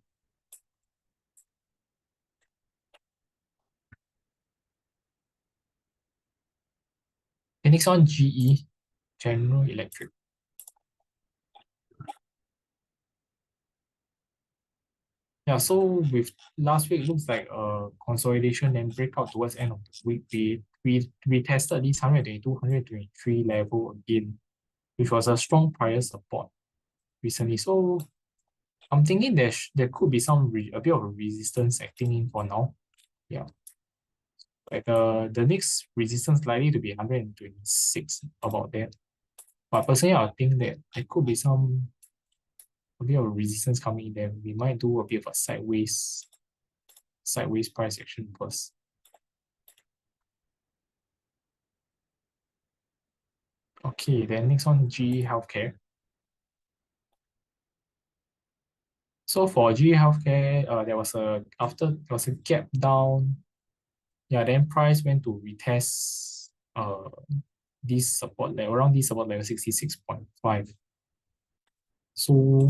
Speaker 1: The next one, GE, General Electric. Yeah, so with last week, looks like a consolidation and breakout towards end of the week. We tested this 122, 123 level again, which was a strong prior support recently. So I'm thinking there could be a bit of a resistance acting in for now. Yeah. Like the next resistance likely to be 126, about that. But personally, I think that there could be a bit of a resistance coming in there. We might do a bit of a sideways price action first. Okay, then next one, GE Healthcare. So for GE Healthcare, there was a gap down. Yeah, then price went to retest this support level, around this support level 66.5. So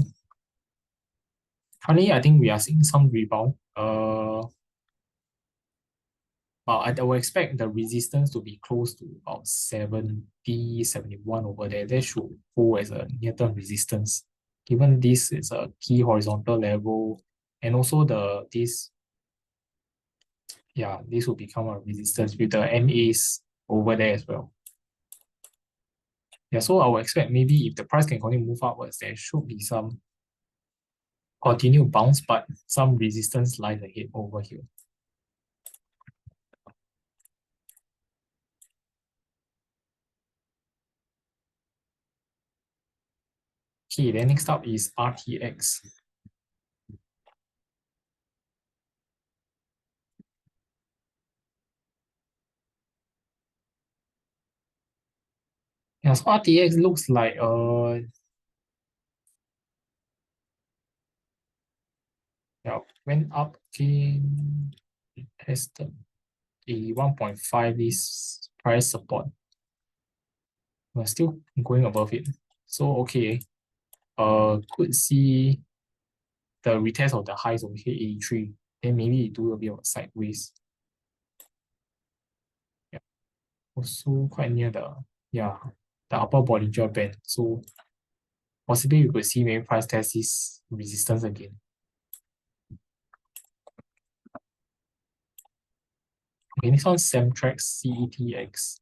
Speaker 1: currently, I think we are seeing some rebound. But I will expect the resistance to be close to about 70, 71 over there. That should hold as a near-term resistance. Given this is a key horizontal level, and also this will become a resistance with the MAs over there as well. Yeah, so I will expect maybe if the price can continue move upwards, there should be some continued bounce, but some resistance lies ahead over here. Okay, then next up is RTX. Yeah, so RTX looks like yeah, went up again, tested the 1.5 this price support. We're still going above it. So okay, could see the retest of the highs over here, 83. Then maybe do a bit of a sideways. Yeah. Also quite near the upper Bollinger Band. So possibly you could see maybe price test this resistance again. Okay, next one, Semtrex CETX.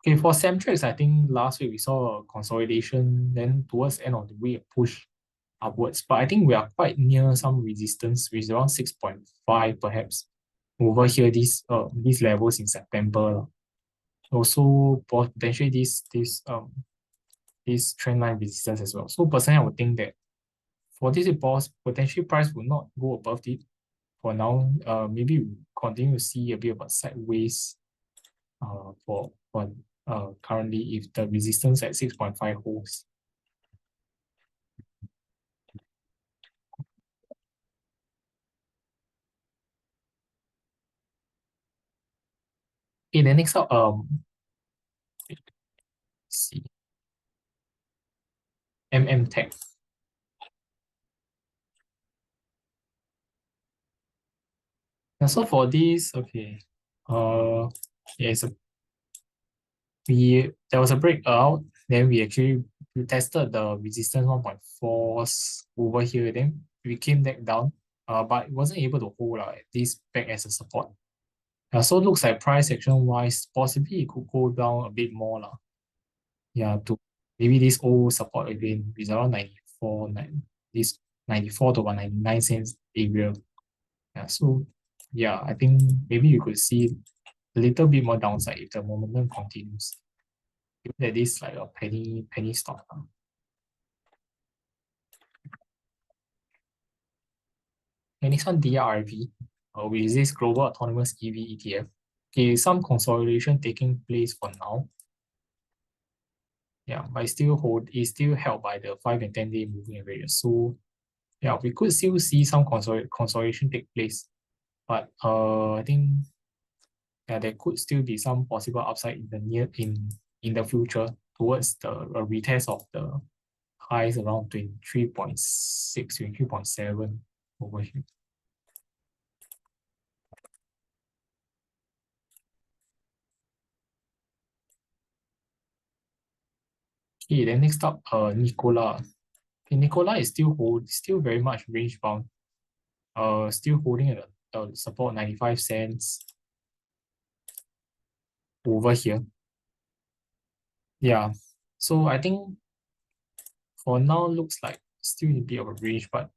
Speaker 1: Okay, for Semtrex, I think last week we saw a consolidation, then towards the end of the week, a push upwards. But I think we are quite near some resistance, which is around 6.5 perhaps. Over here, these levels in September. Also, potentially this trend line resistance as well. So personally, I would think that for this potentially price will not go above it for now. Maybe we continue to see a bit of a sideways for currently if the resistance at 6.5 holds. Okay, then next up, let's see, Tech. And so for this, okay, yeah, there was a breakout. Then we tested the resistance 1.4 over here. Then we came back down, but it wasn't able to hold this back as a support. So it looks like price action wise, possibly it could go down a bit more Yeah, to maybe this old support again is around 94, this 94 to 199 cents area. Yeah, so yeah, I think maybe you could see a little bit more downside if the momentum continues. Given that this is like a penny stock. And next one, DRV, which is this global autonomous EV ETF. Okay, some consolidation taking place for now. Yeah, but it's still held by the 5 and 10-day moving averages. So yeah, we could still see some consolidation take place. But I think yeah, there could still be some possible upside in the future towards the retest of the highs around 23.6, 23.7 over here. Okay, then next up, Nikola. Okay, Nikola is still very much range bound. Still holding at a support 95 cents over here. Yeah, so I think for now looks like still in a bit of a range, but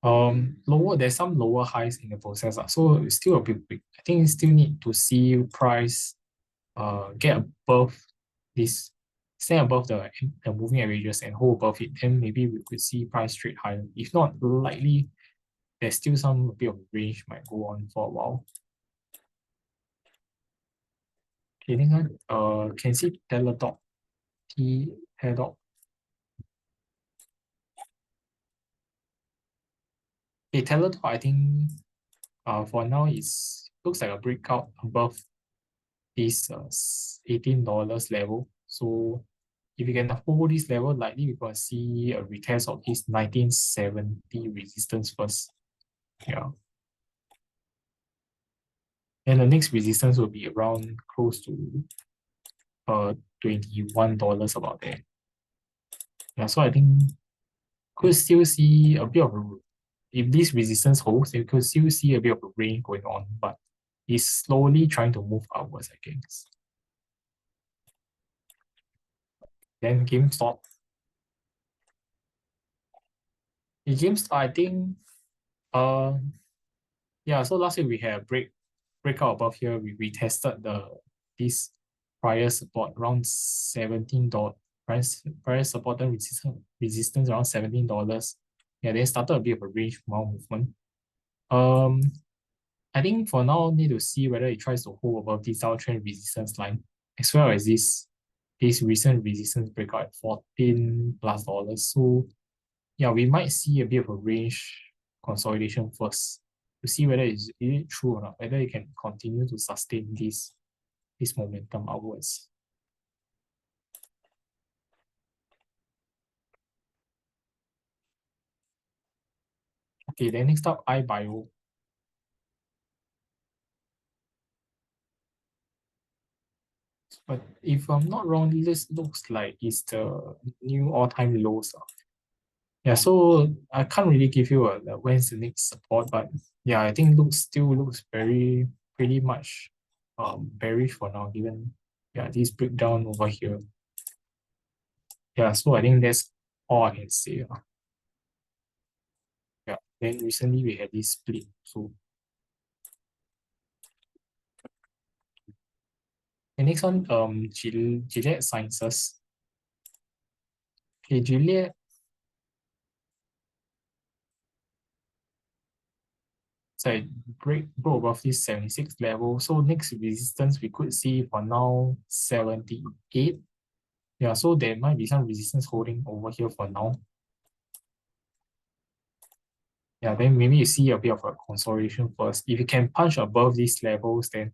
Speaker 1: there's some lower highs in the process. So it's still a bit big. I think you still need to see price get above this, stay above the moving averages and hold above it, then maybe we could see price trade higher. If not, likely there's still some bit of range might go on for a while. Okay, next one, can see Teladoc, Teladoc. Okay, Teladoc, I think for now is looks like a breakout above this $18 level. So if you can hold this level, likely we're gonna see a retest of this 1970 resistance first. Yeah. And the next resistance will be around close to $21 about there. Yeah, so I think could still see a bit of a, if this resistance holds, you could still see a bit of a range going on, but it's slowly trying to move upwards, I guess. Then GameStop. GameStop, I think yeah, so last week we had a breakout above here. We retested this prior support around $17. Prior support and resistance around $17. Yeah, then started a bit of a range bound movement. I think for now need to see whether it tries to hold above this downtrend resistance line, as well as this recent resistance breakout at $14+. So yeah, we might see a bit of a range consolidation first to see whether is it true or not, whether it can continue to sustain this momentum upwards. Okay, then next up, iBio. But if I'm not wrong, this looks like it's the new all-time lows. Yeah, so I can't really give you a when's the next support, but yeah, I think still looks pretty much bearish for now, given this breakdown over here. Yeah, so I think that's all I can say. Yeah, then recently we had this split. So the next one, Gillette Sciences. Okay, Juliet. So I broke above this 76 level. So next resistance we could see for now 78. Yeah, so there might be some resistance holding over here for now. Yeah, then maybe you see a bit of a consolidation first. If you can punch above these levels, then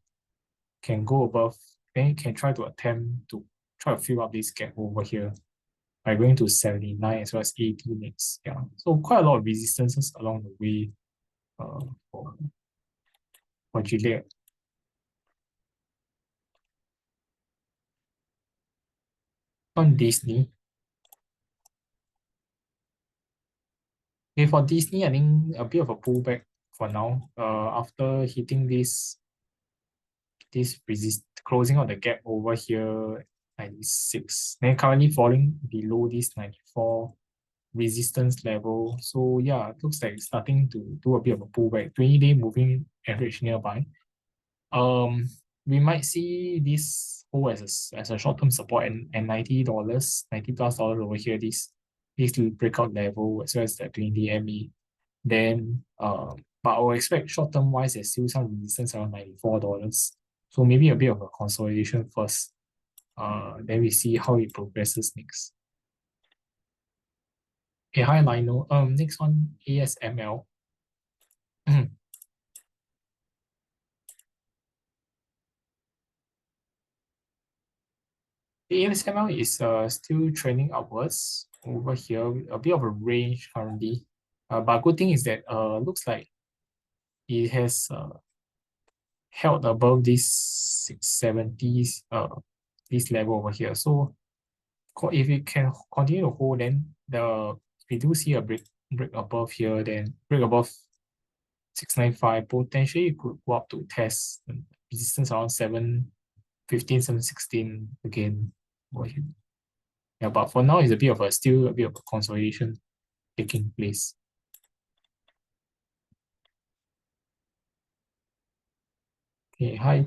Speaker 1: can go above, then you can try to attempt to try to fill up this gap over here by going to 79 as well as 80 next. Yeah, so quite a lot of resistances along the way uh, for, for Gilead. On Disney, okay, for Disney, I think a bit of a pullback for now. After hitting this resist closing of the gap over here 96, then currently falling below this 94 resistance level. So yeah, it looks like it's starting to do a bit of a pullback. 20-day moving average nearby. Um, we might see this hold as a short-term support and $90, $90+ over here, this breakout level as well as the 20 ME. Then but I will expect short-term wise there's still some resistance around $94. So maybe a bit of a consolidation first. Then we see how it progresses next. Okay, hi Lionel. Next one, ASML. The ASML is still trending upwards over here, a bit of a range currently. But good thing is that looks like it has held above this 670s this level over here. So if it can continue to hold, then if we do see a break above here, then break above 695, potentially it could go up to test the resistance around 715, 716 again over here. Yeah, but for now it's still a bit of a consolidation taking place. Okay, hi.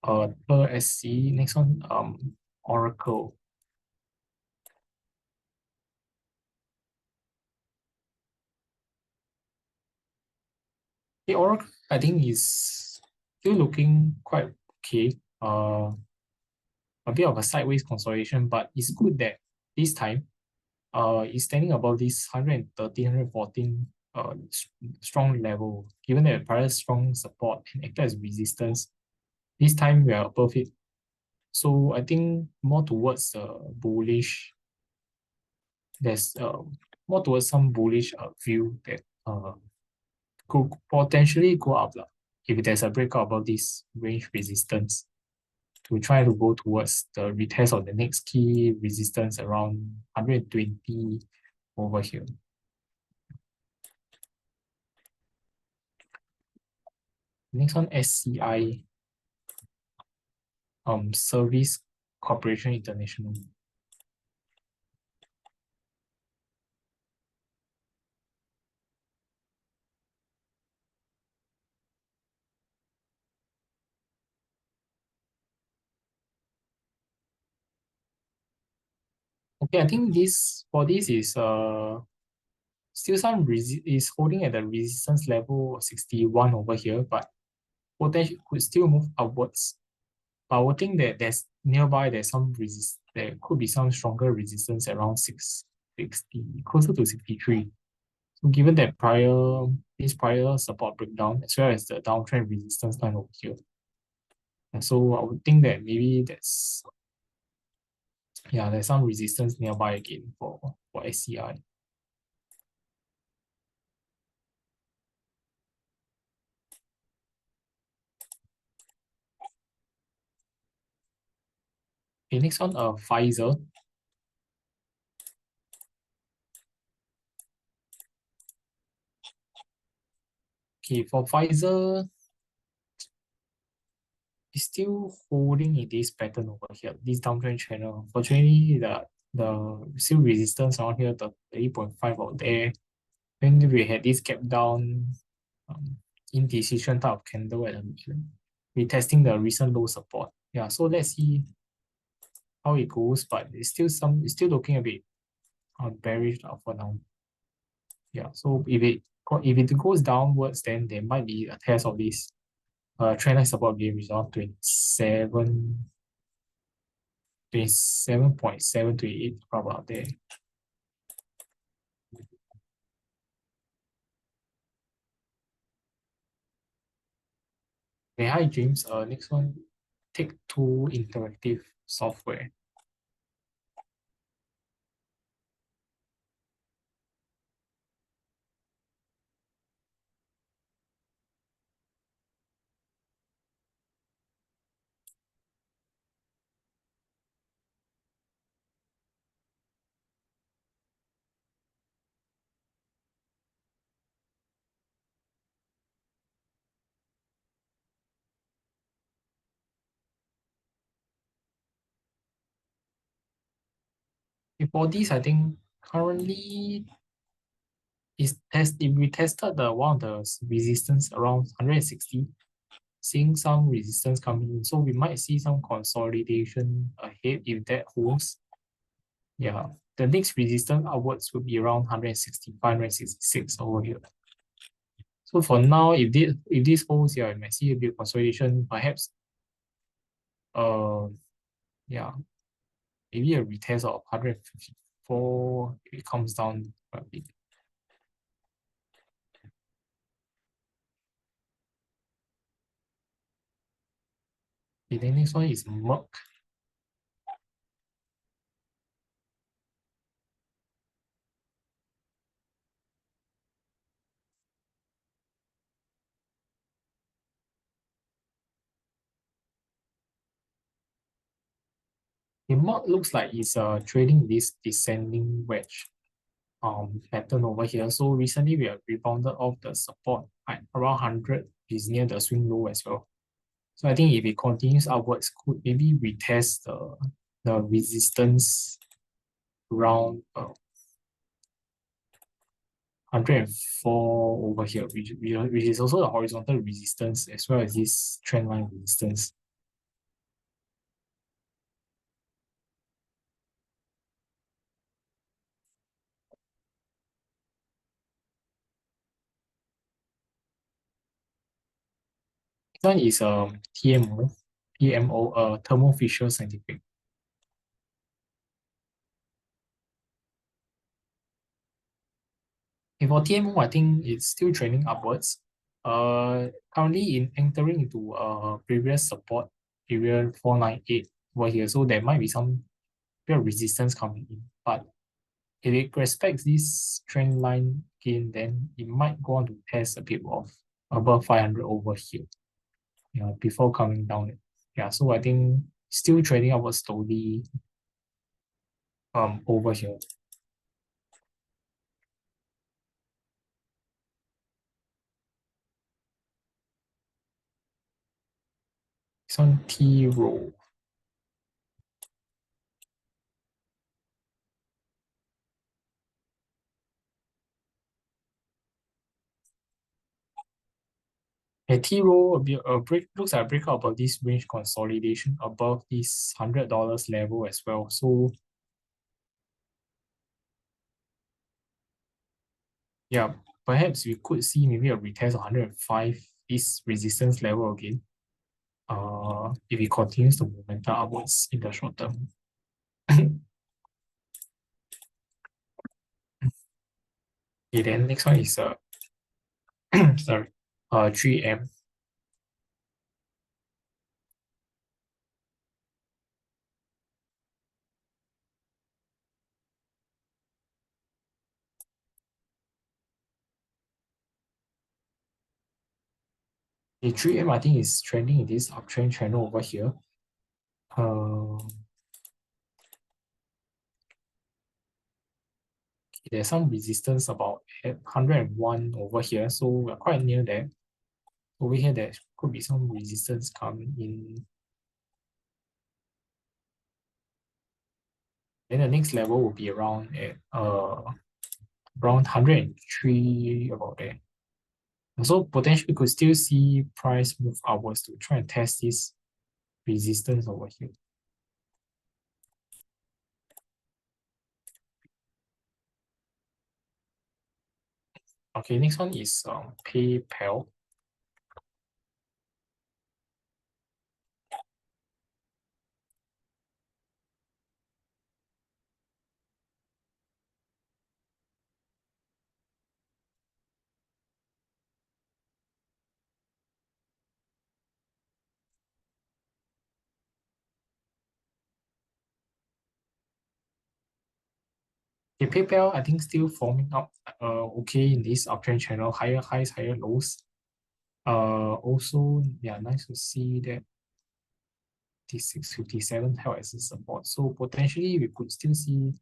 Speaker 1: Per SC, next one, Oracle. The Oracle, I think is still looking quite okay. A bit of a sideways consolidation, but it's good that this time, it's standing above this 113, 114 strong level. Given that prior strong support and acted as resistance, this time we are above it. So I think more towards bullish. There's more towards some bullish view that could potentially go up lah, if there's a breakout above this range resistance to try to go towards the retest of the next key resistance around 120 over here. Next one, SCI, Service Corporation International. Okay, I think this is still is holding at the resistance level of 61 over here, but potentially could still move upwards. But I would think that there could be some stronger resistance around 660, closer to 63. So given that this prior support breakdown as well as the downtrend resistance line over here. And so I would think that maybe there's some resistance nearby again for SCI. Okay, next one, Pfizer. Okay, for Pfizer, it's still holding in this pattern over here, this downtrend channel. Fortunately, the still resistance around here, the 8.5 out there. Then we had this gap down indecision type of candle at the retesting the recent low support. Yeah, so let's see how it goes, but it's still looking a bit bearish for now. Yeah, so if it goes downwards, then there might be a test of this trend line support again, which is around 27.728, about there. Okay, hi James. Next one, Take-Two Interactive Software. For this, I think currently we tested the one of the resistance around 160, seeing some resistance coming in. So we might see some consolidation ahead if that holds. Yeah, the next resistance upwards would be around 165, 166 over here. So for now, if this holds, yeah, you might see a bit of consolidation, perhaps yeah, maybe a retest of 154 if it comes down a bit. The next one is Merck. The Merck looks like it's trading this descending wedge pattern over here. So recently we have rebounded off the support at around 100, which is near the swing low as well. So I think if it continues upwards, could maybe retest the resistance around 104 over here, which is also the horizontal resistance as well as this trend line resistance. This one is TMO, Thermo Fisher Scientific. Okay, for TMO, I think it's still trending upwards. Currently entering into previous support area 498 over here, so there might be some bit of resistance coming in. But if it respects this trend line again, then it might go on to test a bit of above 500 over here, before coming down. Yeah, so I think still trading upwards slowly over here. It's on T roll. A T roll looks like a breakout of this range consolidation above this $100 level as well. So yeah, perhaps we could see maybe a retest of 105, this resistance level again. If it continues the momentum upwards in the short term. Okay, then next one is sorry, 3M. The 3M I think is trending in this uptrend channel over here. There's some resistance about at 101 over here, so we're quite near there. Over here, there could be some resistance coming in. Then the next level will be around at around 103, about there. So potentially could still see price move upwards to try and test this resistance over here. Okay, next one is PayPal. Okay, PayPal, I think still forming up okay in this uptrend channel, higher highs, higher lows. Also, yeah, nice to see that 56.57 held as a support. So potentially we could still see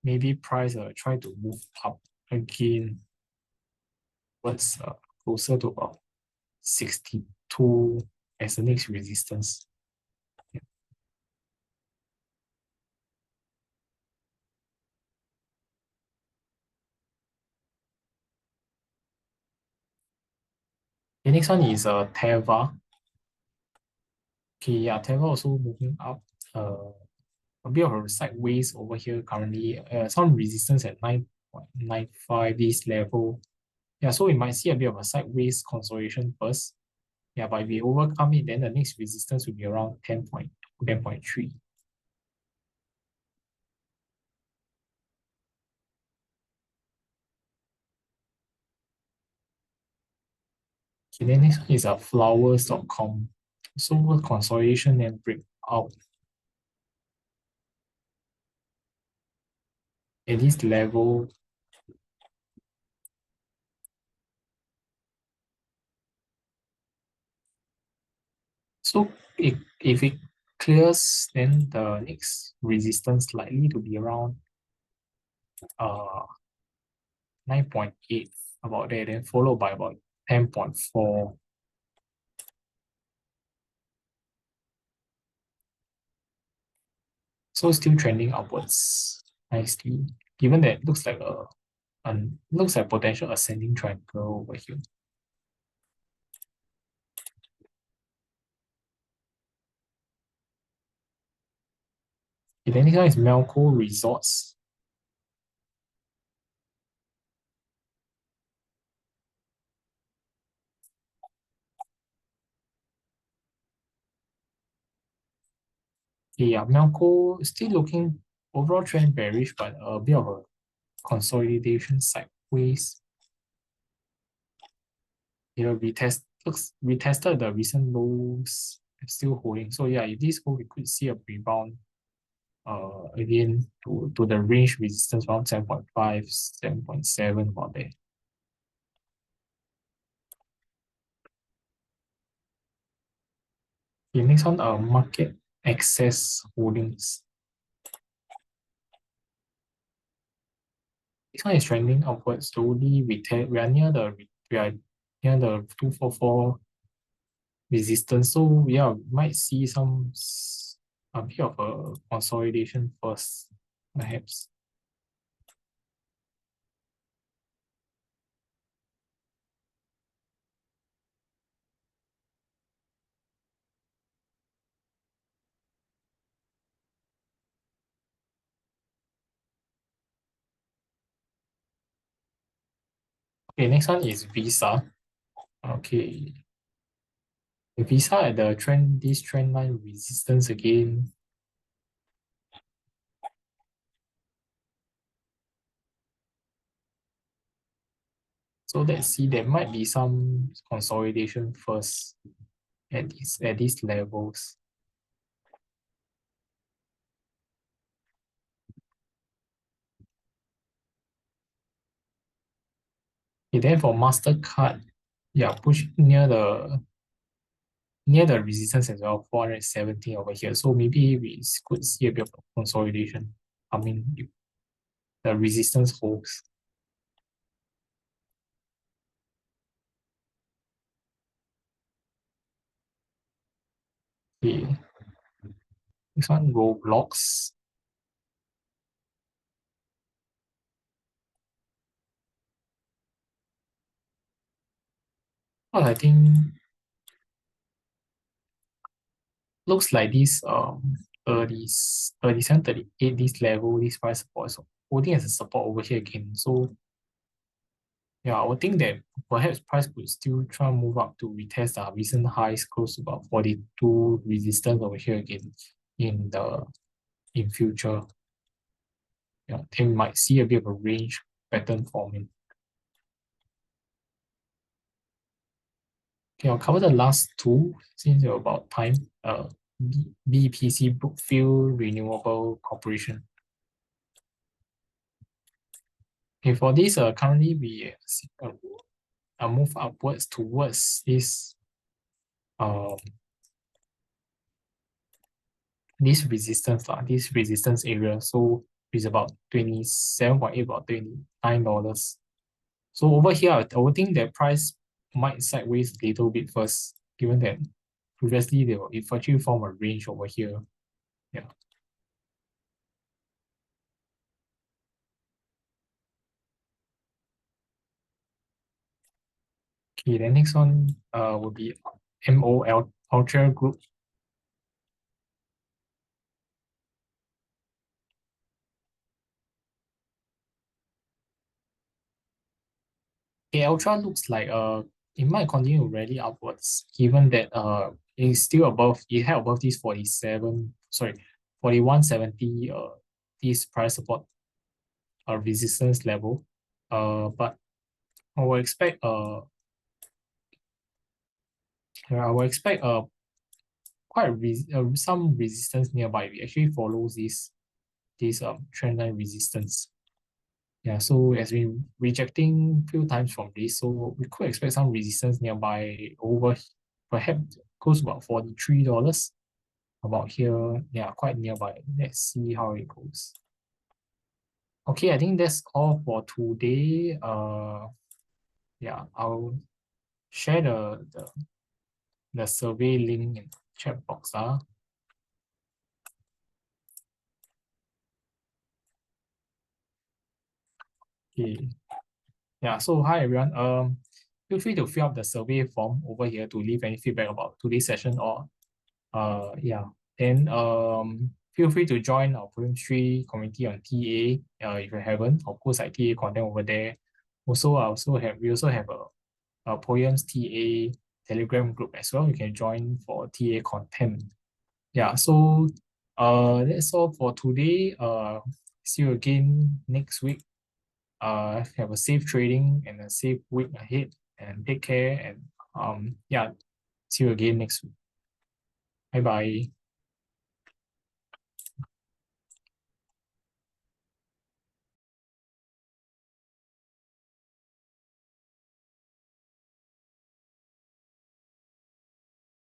Speaker 1: maybe price try to move up again towards closer to about 62 as the next resistance. Yeah. The next one is Teva. Okay, yeah, Teva also moving up. A bit of a sideways over here currently. Some resistance at 9.95 this level. Yeah, so we might see a bit of a sideways consolidation first. Yeah, but if we overcome it, then the next resistance will be around 10.3. Okay, then next one is flowers.com. So consolidation and break out at this level. So if it clears, then the next resistance likely to be around uh 9.8, about there, then followed by about 10.4. So still trending upwards nicely, given that looks like looks like potential ascending triangle over here. Okay, the next one is Melco Resorts. Yeah, Melco still looking overall trend bearish, but a bit of a consolidation sideways. We tested the recent lows, still holding. So yeah, if this hold, we could see a rebound again to the range resistance around 7.5, 7.7 about there. Okay, next one, market access holdings. This one is trending upwards slowly. We are near the 244 resistance. So yeah, we might see a bit of a consolidation first, perhaps. Okay, next one is Visa. Okay, the Visa at this trend line resistance again. So let's see, there might be some consolidation first at these levels. Okay, then for Mastercard, yeah, push near the resistance as well, 417 over here. So maybe we could see a bit of consolidation coming if the resistance holds. Okay, this one Roblox. Well, I think looks like this 30, 37, 38, this level, this price support is holding as a support over here again. So Yeah, I would think that perhaps price could still try and move up to retest the recent highs close to about 42 resistance over here again in the in future. Yeah, they might see a bit of a range pattern forming. Okay, I'll cover the last two since you're about time. BPC Brookfield Renewable Corporation. Okay, for this, currently we see a move upwards towards um this resistance area. So it's about 27.8, about $29. So over here, I would think that price might sideways a little bit first, given that previously it actually formed a range over here. Yeah. Okay, the next one will be MOL Ultra Group. Okay, Ultra looks like it might continue to rally upwards, given that it's still above, it had above this 4170 this price support resistance level. But I will expect I will expect some resistance nearby. We actually follows this trend line resistance. Yeah, so it has been rejecting few times from this, so we could expect some resistance nearby over perhaps close to about $43 about here. Yeah, quite nearby. Let's see how it goes. Okay, I think that's all for today. Yeah, I'll share the survey link in the chat box. Okay. Yeah, so hi everyone. Feel free to fill up the survey form over here to leave any feedback about today's session or yeah. Then feel free to join our Volume 3 community on TA if you haven't. Of course, like TA content over there. Also, we also have a Poems TA Telegram group as well. You can join for TA content. Yeah, so that's all for today. See you again next week. Have a safe trading and a safe week ahead and take care and yeah, see you again next week. Bye bye.